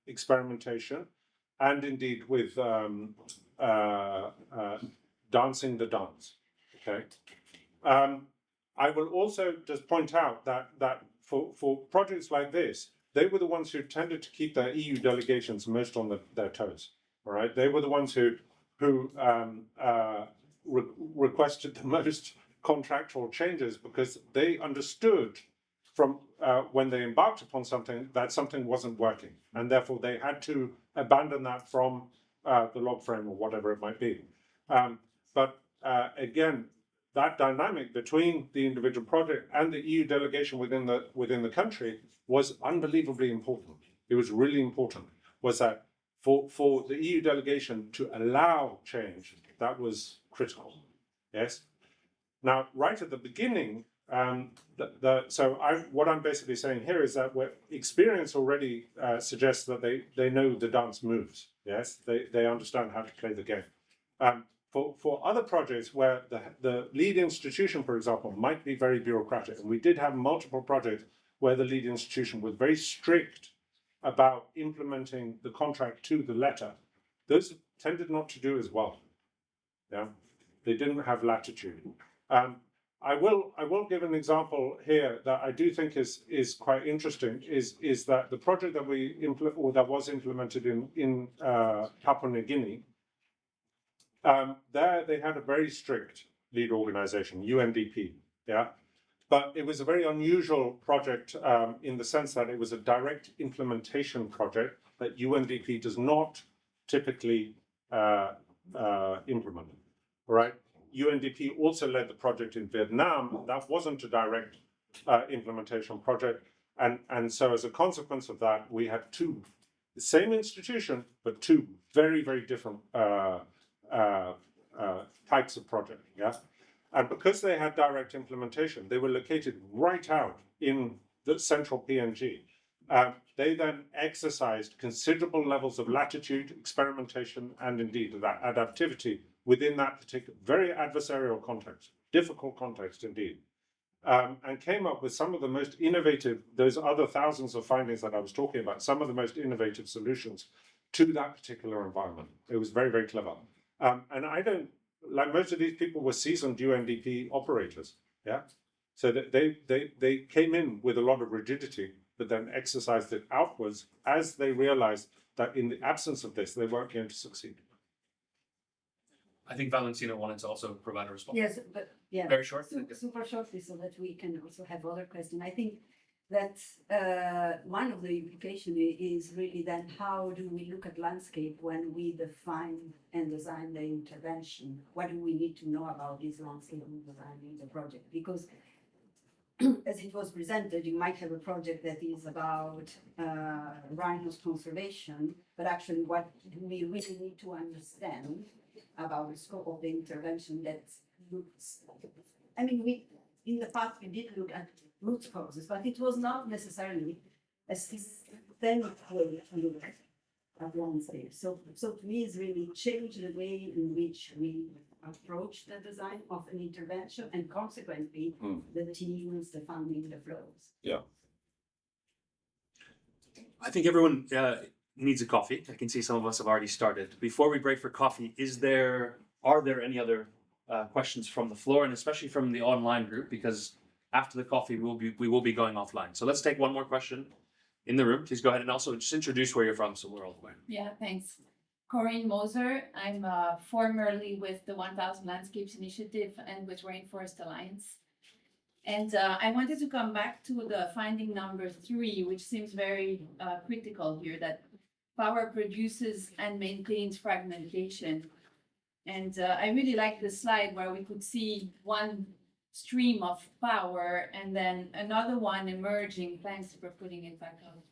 experimentation, and indeed with dancing the dance. Okay. I will also just point out that for projects like this, they were the ones who tended to keep their EU delegations most on their toes. All right, they were the ones who requested the most contractual changes because they understood from when they embarked upon something that something wasn't working, and therefore they had to abandon that from the log frame or whatever it might be. But again, that dynamic between the individual project and the EU delegation within the country was unbelievably important. It was really important. Was that for the EU delegation to allow change, that was critical. Yes. Now, right at the beginning, what I'm basically saying here is that experience already suggests that they know the dance moves. Yes, they understand how to play the game. For other projects where the lead institution, for example, might be very bureaucratic, and we did have multiple projects where the lead institution was very strict about implementing the contract to the letter, those tended not to do as well. Yeah, they didn't have latitude. I will give an example here that I do think is quite interesting. Is that the project that that was implemented in Papua New Guinea? There they had a very strict lead organization, UNDP. Yeah. But it was a very unusual project in the sense that it was a direct implementation project that UNDP does not typically implement. all right? UNDP also led the project in Vietnam. That wasn't a direct implementation project. And so as a consequence of that, we had two, the same institution, but two very, very different types of project, yeah? And because they had direct implementation, they were located right out in the central PNG. They then exercised considerable levels of latitude, experimentation, and indeed that adaptivity within that particular very adversarial context, difficult context indeed, and came up with some of the most innovative, those other thousands of findings that I was talking about, some of the most innovative solutions to that particular environment. It was very, very clever. And I don't, like most of these people were seasoned UNDP operators, yeah? So that they came in with a lot of rigidity, but then exercised it outwards as they realized that in the absence of this, they weren't going to succeed. I think Valentina wanted to also provide a response. Yes, but yeah, Very short. super shortly, so that we can also have other questions. I think that one of the implications is really then how do we look at landscape when we define and design the intervention? What do we need to know about this landscape and designing the project? Because as it was presented, you might have a project that is about rhinos conservation, but actually what do we really need to understand about the scope of the intervention that looks, I mean, in the past we did look at root causes, but it was not necessarily a systemic way to look at landscape. So to me, it's really changed the way in which we approach the design of an intervention and consequently the teams, the funding, the flows. Yeah. I think everyone needs a coffee. I can see some of us have already started. Before we break for coffee, are there any other questions from the floor, and especially from the online group? Because after the coffee, we will be going offline. So let's take one more question in the room. Please go ahead and also just introduce where you're from, so we're all aware. Yeah, thanks. Corinne Moser. I'm formerly with the 1000 Landscapes Initiative and with Rainforest Alliance. And I wanted to come back to the finding number 3, which seems very critical here, that power produces and maintains fragmentation. And I really like the slide where we could see one stream of power and then another one emerging. Thanks for putting it back up.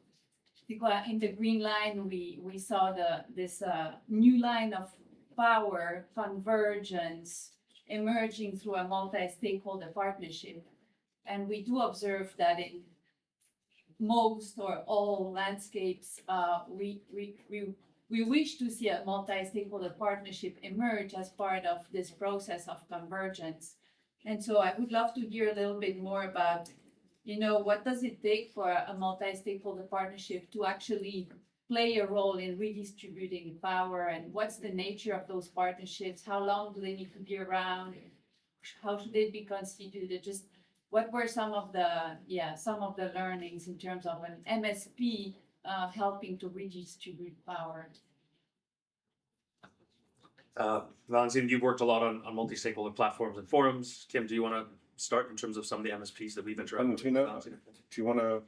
In the green line, we saw this new line of power convergence emerging through a multi-stakeholder partnership. And we do observe that in most or all landscapes, we wish to see a multi-stakeholder partnership emerge as part of this process of convergence. And so I would love to hear a little bit more about, what does it take for a multi-stakeholder partnership to actually play a role in redistributing power, and what's the nature of those partnerships? How long do they need to be around? How should they be constituted? Just what were some of the learnings in terms of an MSP helping to redistribute power? Valentina, you've worked a lot on multi-stakeholder platforms and forums. Kim, do you want to start in terms of some of the MSPs that we've interacted with? Valentina, do you want to?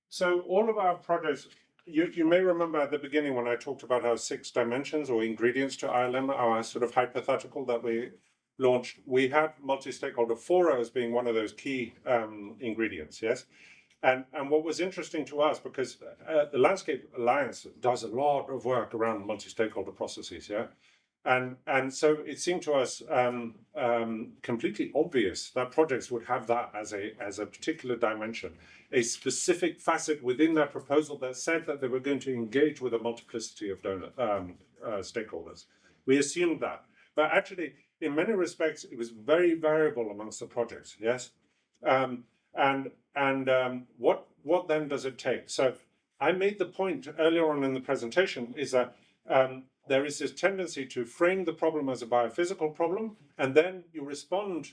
So all of our projects, you may remember at the beginning when I talked about our 6 dimensions or ingredients to ILM, our sort of hypothetical that we launched. We had multi-stakeholder fora as being one of those key ingredients, yes? And what was interesting to us, because the Landscape Alliance does a lot of work around multi-stakeholder processes, yeah? And so it seemed to us completely obvious that projects would have that as a particular dimension, a specific facet within their proposal that said that they were going to engage with a multiplicity of stakeholders. We assumed that. But actually, in many respects, it was very variable amongst the projects, yes? What then does it take? So I made the point earlier on in the presentation is that there is this tendency to frame the problem as a biophysical problem, and then you respond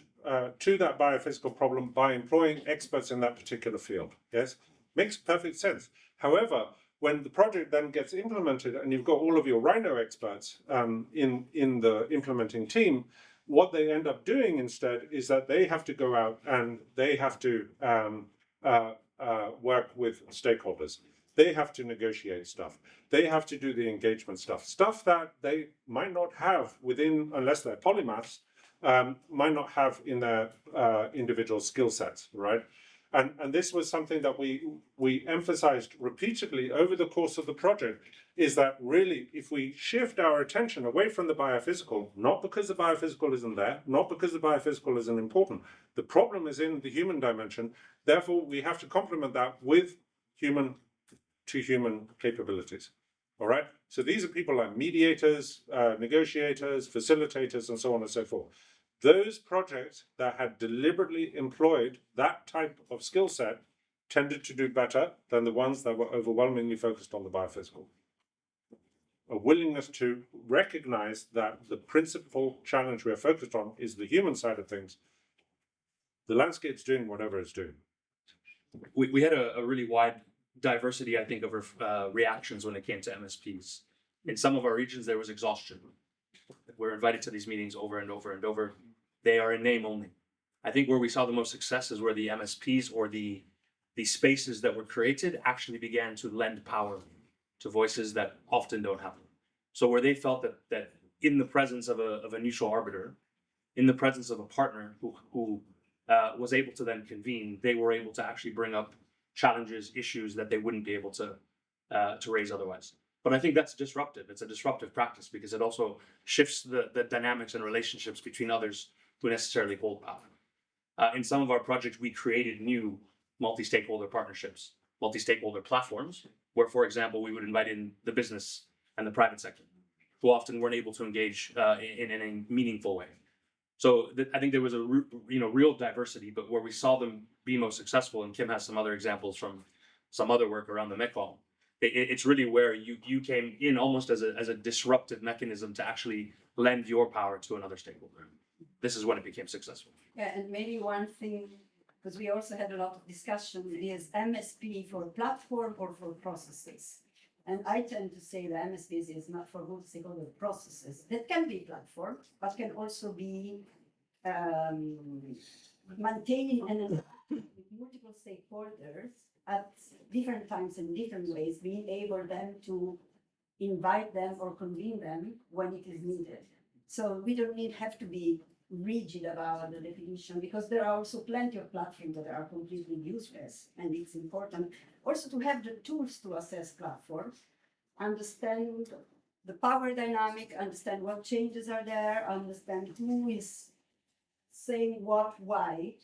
to that biophysical problem by employing experts in that particular field. Yes, makes perfect sense. However, when the project then gets implemented and you've got all of your rhino experts in the implementing team, what they end up doing instead is that they have to go out and they have to work with stakeholders. They have to negotiate stuff. They have to do the engagement stuff that they might not have within, unless they're polymaths, might not have in their individual skill sets, right? And this was something that we emphasized repeatedly over the course of the project, is that really, if we shift our attention away from the biophysical, not because the biophysical isn't there, not because the biophysical isn't important, the problem is in the human dimension, therefore we have to complement that with human to human capabilities. All right. So these are people like mediators, negotiators, facilitators, and so on and so forth. Those projects that had deliberately employed that type of skill set tended to do better than the ones that were overwhelmingly focused on the biophysical. A willingness to recognize that the principal challenge we are focused on is the human side of things. The landscape's doing whatever it's doing. We had a really wide diversity, I think, of reactions when it came to MSPs. In some of our regions, there was exhaustion. We're invited to these meetings over and over and over. They are in name only. I think where we saw the most success is where the MSPs or the spaces that were created actually began to lend power to voices that often don't have them. So where they felt that in the presence of a neutral arbiter, in the presence of a partner who was able to then convene, they were able to actually bring up challenges, issues that they wouldn't be able to raise otherwise. But I think that's disruptive. It's a disruptive practice because it also shifts the dynamics and relationships between others who necessarily hold power. In some of our projects, we created new multi-stakeholder partnerships, multi-stakeholder platforms, where, for example, we would invite in the business and the private sector, who often weren't able to engage in a meaningful way. So I think there was a real diversity, but where we saw them be most successful, and Kim has some other examples from some other work around the Mekong, it's really where you came in almost as a disruptive mechanism to actually lend your power to another stakeholder. This is when it became successful. Yeah, and maybe one thing, because we also had a lot of discussion, is MSP for platform or for processes. And I tend to say that MSP is not for multi-stakeholder processes. That can be platform, but can also be maintaining and multiple stakeholders at different times and different ways, being able then to invite them or convene them when it is needed. So we don't have to be rigid about the definition, because there are also plenty of platforms that are completely useless, and it's important also to have the tools to assess platforms, understand the power dynamic, understand what changes are there, understand who is saying what, why,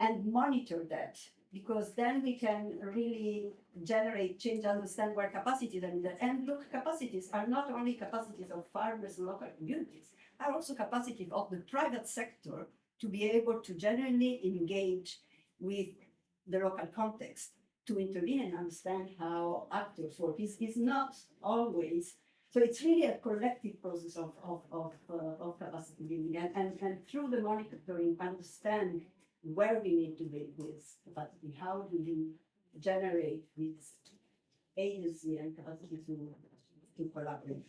and monitor that, because then we can really generate change, understand where capacities are needed. And look, capacities are not only capacities of farmers and local communities, are also capacity of the private sector to be able to genuinely engage with the local context, to intervene and understand how actors work. Is not always, so it's really a collective process of capacity building, and through the monitoring, understand where we need to build this capacity, how do we generate this agency and capacity to collaborate.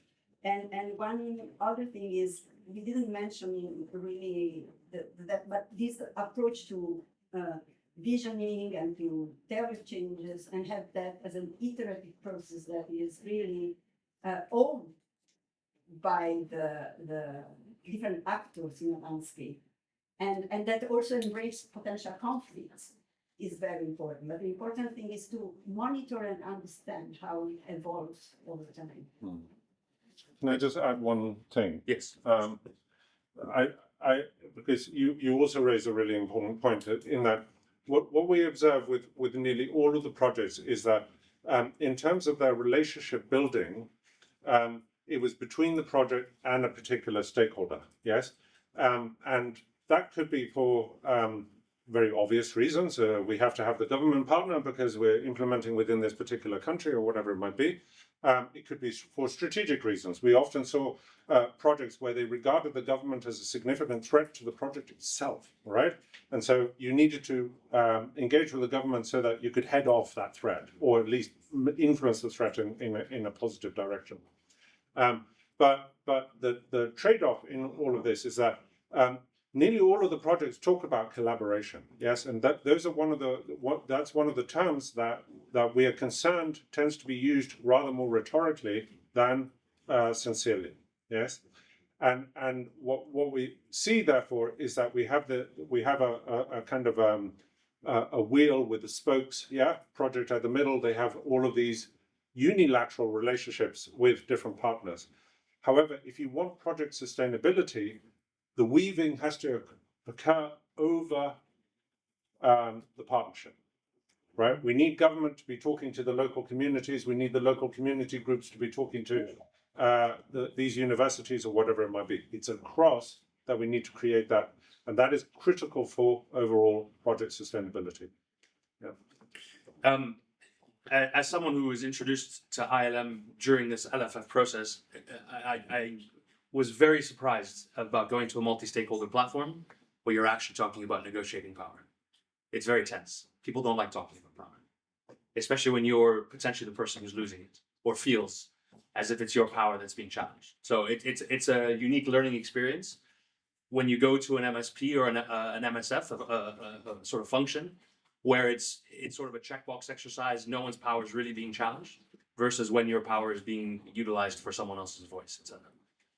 And one other thing is, we didn't mention really that, but this approach to visioning and to tailored changes, and have that as an iterative process that is really owned by the different actors in the landscape, and that also embrace potential conflicts is very important. But the important thing is to monitor and understand how it evolves over time. Can I just add one thing? Yes. Because you also raise a really important point in that what we observe with nearly all of the projects is that in terms of their relationship building, it was between the project and a particular stakeholder, yes? And that could be for very obvious reasons. We have to have the government partner because we're implementing within this particular country or whatever it might be. It could be for strategic reasons. We often saw projects where they regarded the government as a significant threat to the project itself, right? And so you needed to engage with the government so that you could head off that threat, or at least influence the threat in a positive direction. But the trade-off in all of this is that nearly all of the projects talk about collaboration, yes, and that's one of the terms that that we are concerned tends to be used rather more rhetorically than sincerely. Yes, and what we see therefore is that we have a kind of a wheel with the spokes. Yeah, project at the middle. They have all of these unilateral relationships with different partners. However, if you want project sustainability, the weaving has to occur over the partnership, right? We need government to be talking to the local communities. We need the local community groups to be talking to these universities or whatever it might be. It's across that we need to create that, and that is critical for overall project sustainability. Yeah. As someone who was introduced to ILM during this LFF process, I was very surprised about going to a multi-stakeholder platform where you're actually talking about negotiating power. It's very tense. People don't like talking about power, especially when you're potentially the person who's losing it or feels as if it's your power that's being challenged. So it's a unique learning experience when you go to an MSP or an MSF, a sort of function, where it's sort of a checkbox exercise. No one's power is really being challenged, versus when your power is being utilized for someone else's voice. It's a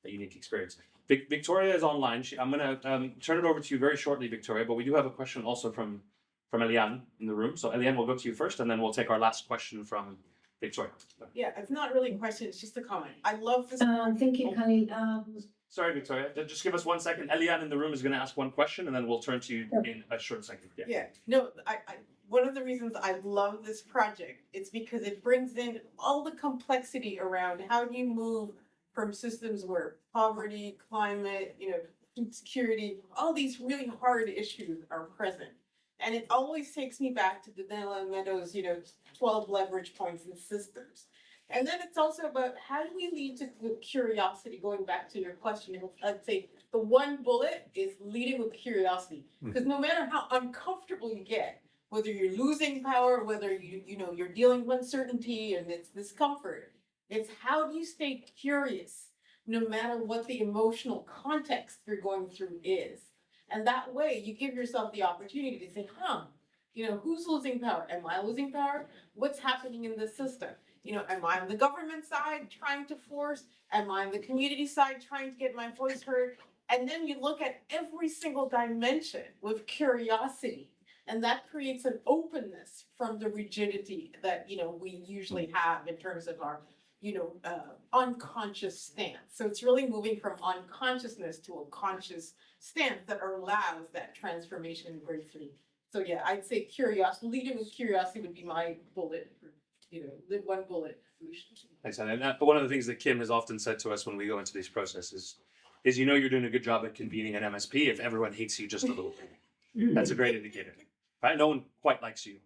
unique experience. Victoria is online. I'm going to turn it over to you very shortly, Victoria, but we do have a question also from Eliane in the room. So Eliane, we'll go to you first, and then we'll take our last question from Victoria. Yeah, it's not really a question, it's just a comment. I love this. Thank you, Khalil. Sorry, Victoria. Just give us 1 second. Eliane in the room is going to ask one question, and then we'll turn to you in a short second. Yeah, no, I one of the reasons I love this project is because it brings in all the complexity around how do you move from systems where poverty, climate, food security, all these really hard issues are present. And it always takes me back to Danella Meadows, 12 leverage points in systems. And then it's also about how do we lead to curiosity, going back to your question. I'd say the one bullet is leading with curiosity. Because no matter how uncomfortable you get, whether you're losing power, whether you're dealing with uncertainty and it's discomfort, it's how do you stay curious no matter what the emotional context you're going through is. And that way you give yourself the opportunity to say, who's losing power? Am I losing power? What's happening in the system? Am I on the government side trying to force? Am I on the community side trying to get my voice heard? And then you look at every single dimension with curiosity. And that creates an openness from the rigidity that, we usually have in terms of our, unconscious stance. So it's really moving from unconsciousness to a conscious stance that allows that transformation and breakthrough. So yeah, I'd say curiosity, leading with curiosity would be my bullet, the one bullet solution. Thanks, Anna. And one of the things that Kim has often said to us when we go into these processes is, you're doing a good job at convening an MSP if everyone hates you just a little bit. That's a great indicator, right? No one quite likes you.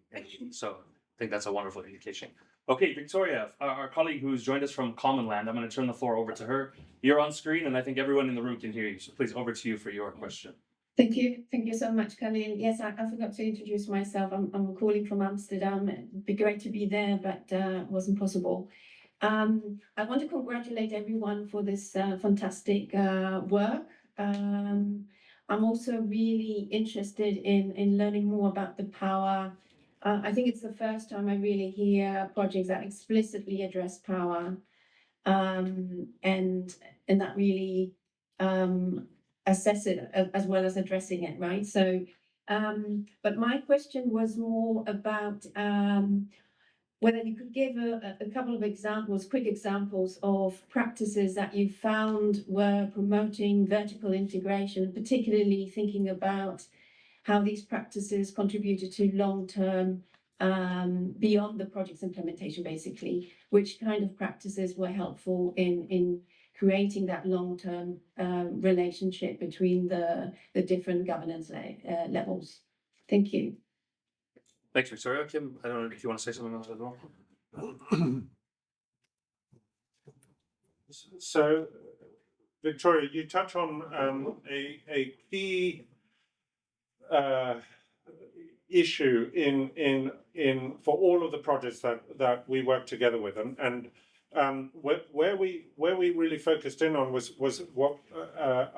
So I think that's a wonderful indication. Okay, Victoria, our colleague who's joined us from Common Land, I'm going to turn the floor over to her. You're on screen, and I think everyone in the room can hear you. So please, over to you for your question. Thank you so much, Khalil. Yes, I forgot to introduce myself. I'm calling from Amsterdam. It'd be great to be there, but wasn't possible. I want to congratulate everyone for this fantastic work. I'm also really interested in learning more about the power. I think it's the first time I really hear projects that explicitly address power, and that really assess it as well as addressing it, right? So, but my question was more about whether you could give a couple of examples, quick examples of practices that you found were promoting vertical integration, particularly thinking about how these practices contributed to long-term, beyond the project's implementation, basically, which kind of practices were helpful in creating that long-term relationship between the different governance levels. Thank you. Thanks, Victoria. Kim, I don't know if you want to say something else as well. So, Victoria, you touch on a key issue in for all of the projects that we work together with, and where we really focused in on was what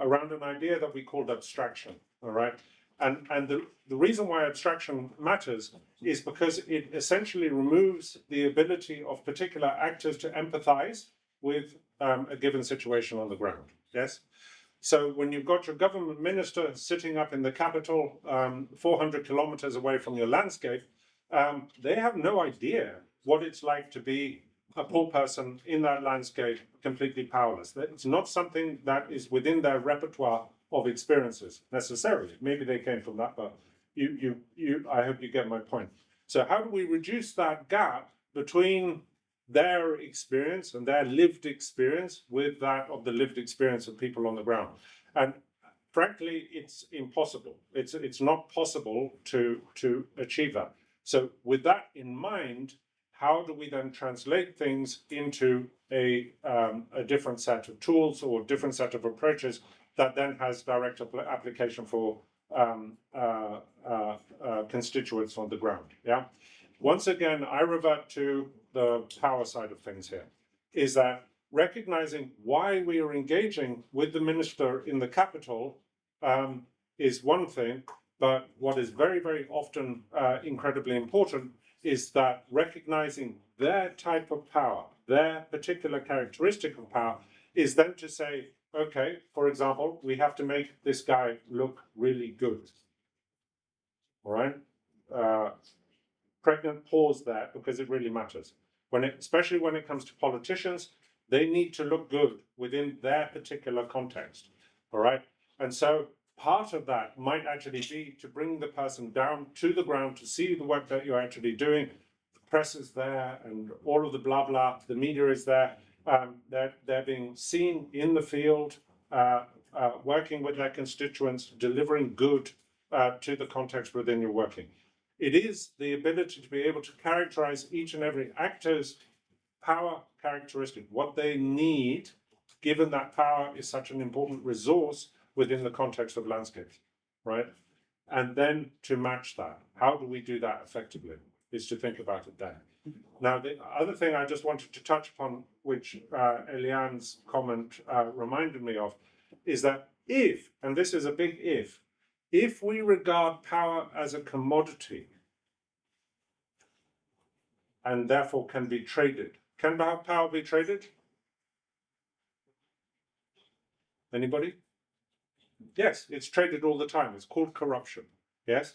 around an idea that we called abstraction. All right, And the reason why abstraction matters is because it essentially removes the ability of particular actors to empathize with a given situation on the ground. Yes? So when you've got your government minister sitting up in the capital, 400 kilometers away from your landscape, they have no idea what it's like to be a poor person in that landscape, completely powerless. It's not something that is within their repertoire of experiences necessarily. Maybe they came from that, but I hope you get my point. So how do we reduce that gap between their experience and their lived experience with that of the lived experience of people on the ground? And frankly, it's impossible. It's not possible to achieve that. So with that in mind, how do we then translate things into a different set of tools or different set of approaches that then has direct application for constituents on the ground? Yeah. Once again, I revert to the power side of things here, is that recognizing why we are engaging with the minister in the capital is one thing, but what is very, very often incredibly important is that recognizing their type of power, their particular characteristic of power, is then to say, okay, for example, we have to make this guy look really good. All right? Pregnant pause there because it really matters. Especially when it comes to politicians, they need to look good within their particular context. All right? And so part of that might actually be to bring the person down to the ground to see the work that you're actually doing. The press is there and all of the blah, blah, the media is there. They're being seen in the field, working with their constituents, delivering good to the context within your working. It is the ability to be able to characterize each and every actor's power characteristic, what they need, given that power is such an important resource within the context of landscapes, right? And then to match that. How do we do that effectively? Is to think about it there. Now, the other thing I just wanted to touch upon, which Eliane's comment reminded me of, is that if, and this is a big if we regard power as a commodity and therefore can be traded, can power be traded? Anybody? Yes, it's traded all the time. It's called corruption. Yes?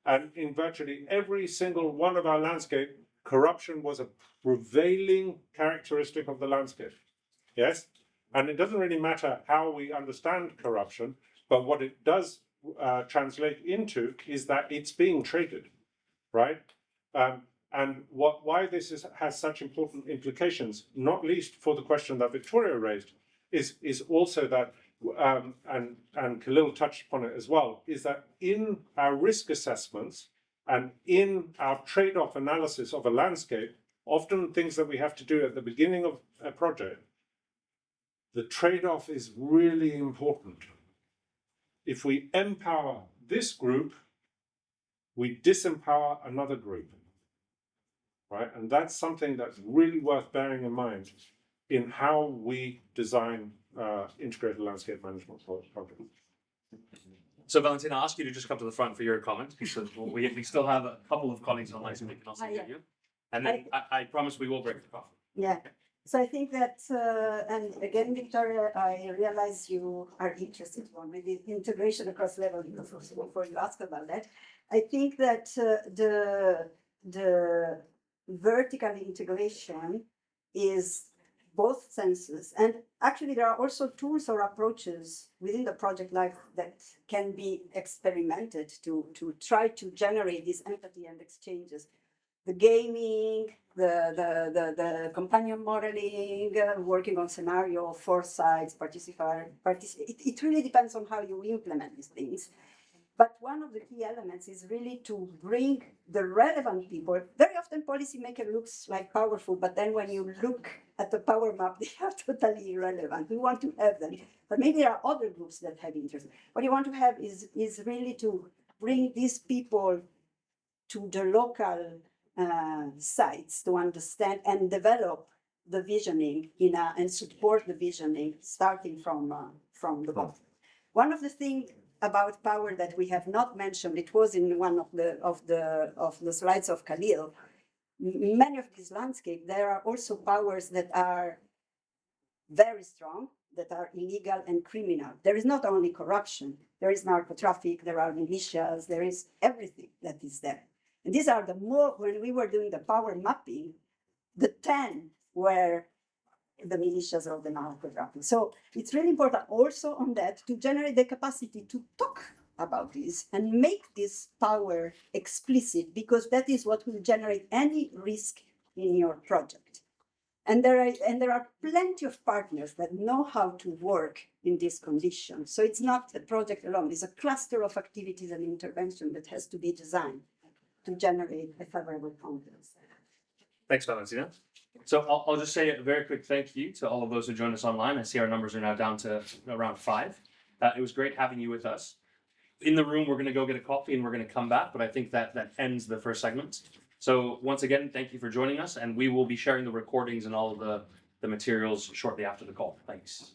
And in virtually every single one of our landscape, corruption was a prevailing characteristic of the landscape. Yes? And it doesn't really matter how we understand corruption, but what it does translate into is that it's being traded, right? And why this has such important implications, not least for the question that Victoria raised, is also that, and Khalil touched upon it as well, is that in our risk assessments and in our trade-off analysis of a landscape, often things that we have to do at the beginning of a project, the trade-off is really important. If we empower this group, we disempower another group, right? And that's something that's really worth bearing in mind in how we design integrated landscape management projects. So Valentina, I'll ask you to just come to the front for your comment, because we still have a couple of colleagues online so we can also hear you. And then I promise we will break the coffee. Yeah. So I think that, and again, Victoria, I realize you are interested in maybe integration across levels before you ask about that. I think that the vertical integration is both senses, and actually there are also tools or approaches within the project life that can be experimented to try to generate this empathy and exchanges. The gaming, the companion modeling, working on scenario, foresights, it really depends on how you implement these things. But one of the key elements is really to bring the relevant people. Very often policymaker looks like powerful, but then when you look at the power map, they are totally irrelevant. We want to have them, but maybe there are other groups that have interest. What you want to have is really to bring these people to the local sites to understand and develop the visioning and support the visioning starting from the bottom. One of the things about power that we have not mentioned. It was in one of the slides of Khalil. Many of these landscapes, there are also powers that are very strong, that are illegal and criminal. There is not only corruption, there is narco traffic, there are militias, there is everything that is there. And these are the more, when we were doing the power mapping, the 10 were the militias or the narco traffic. So it's really important also on that to generate the capacity to talk about this and make this power explicit, because that is what will generate any risk in your project. And there are plenty of partners that know how to work in these conditions. So it's not a project alone, it's a cluster of activities and intervention that has to be designed to generate a favorable context. Thanks, Valentina. So I'll just say a very quick thank you to all of those who joined us online. I see our numbers are now down to around 5. It was great having you with us. In the room, we're going to go get a coffee and we're going to come back, but I think that ends the first segment. So once again, thank you for joining us, and we will be sharing the recordings and all of the materials shortly after the call. Thanks.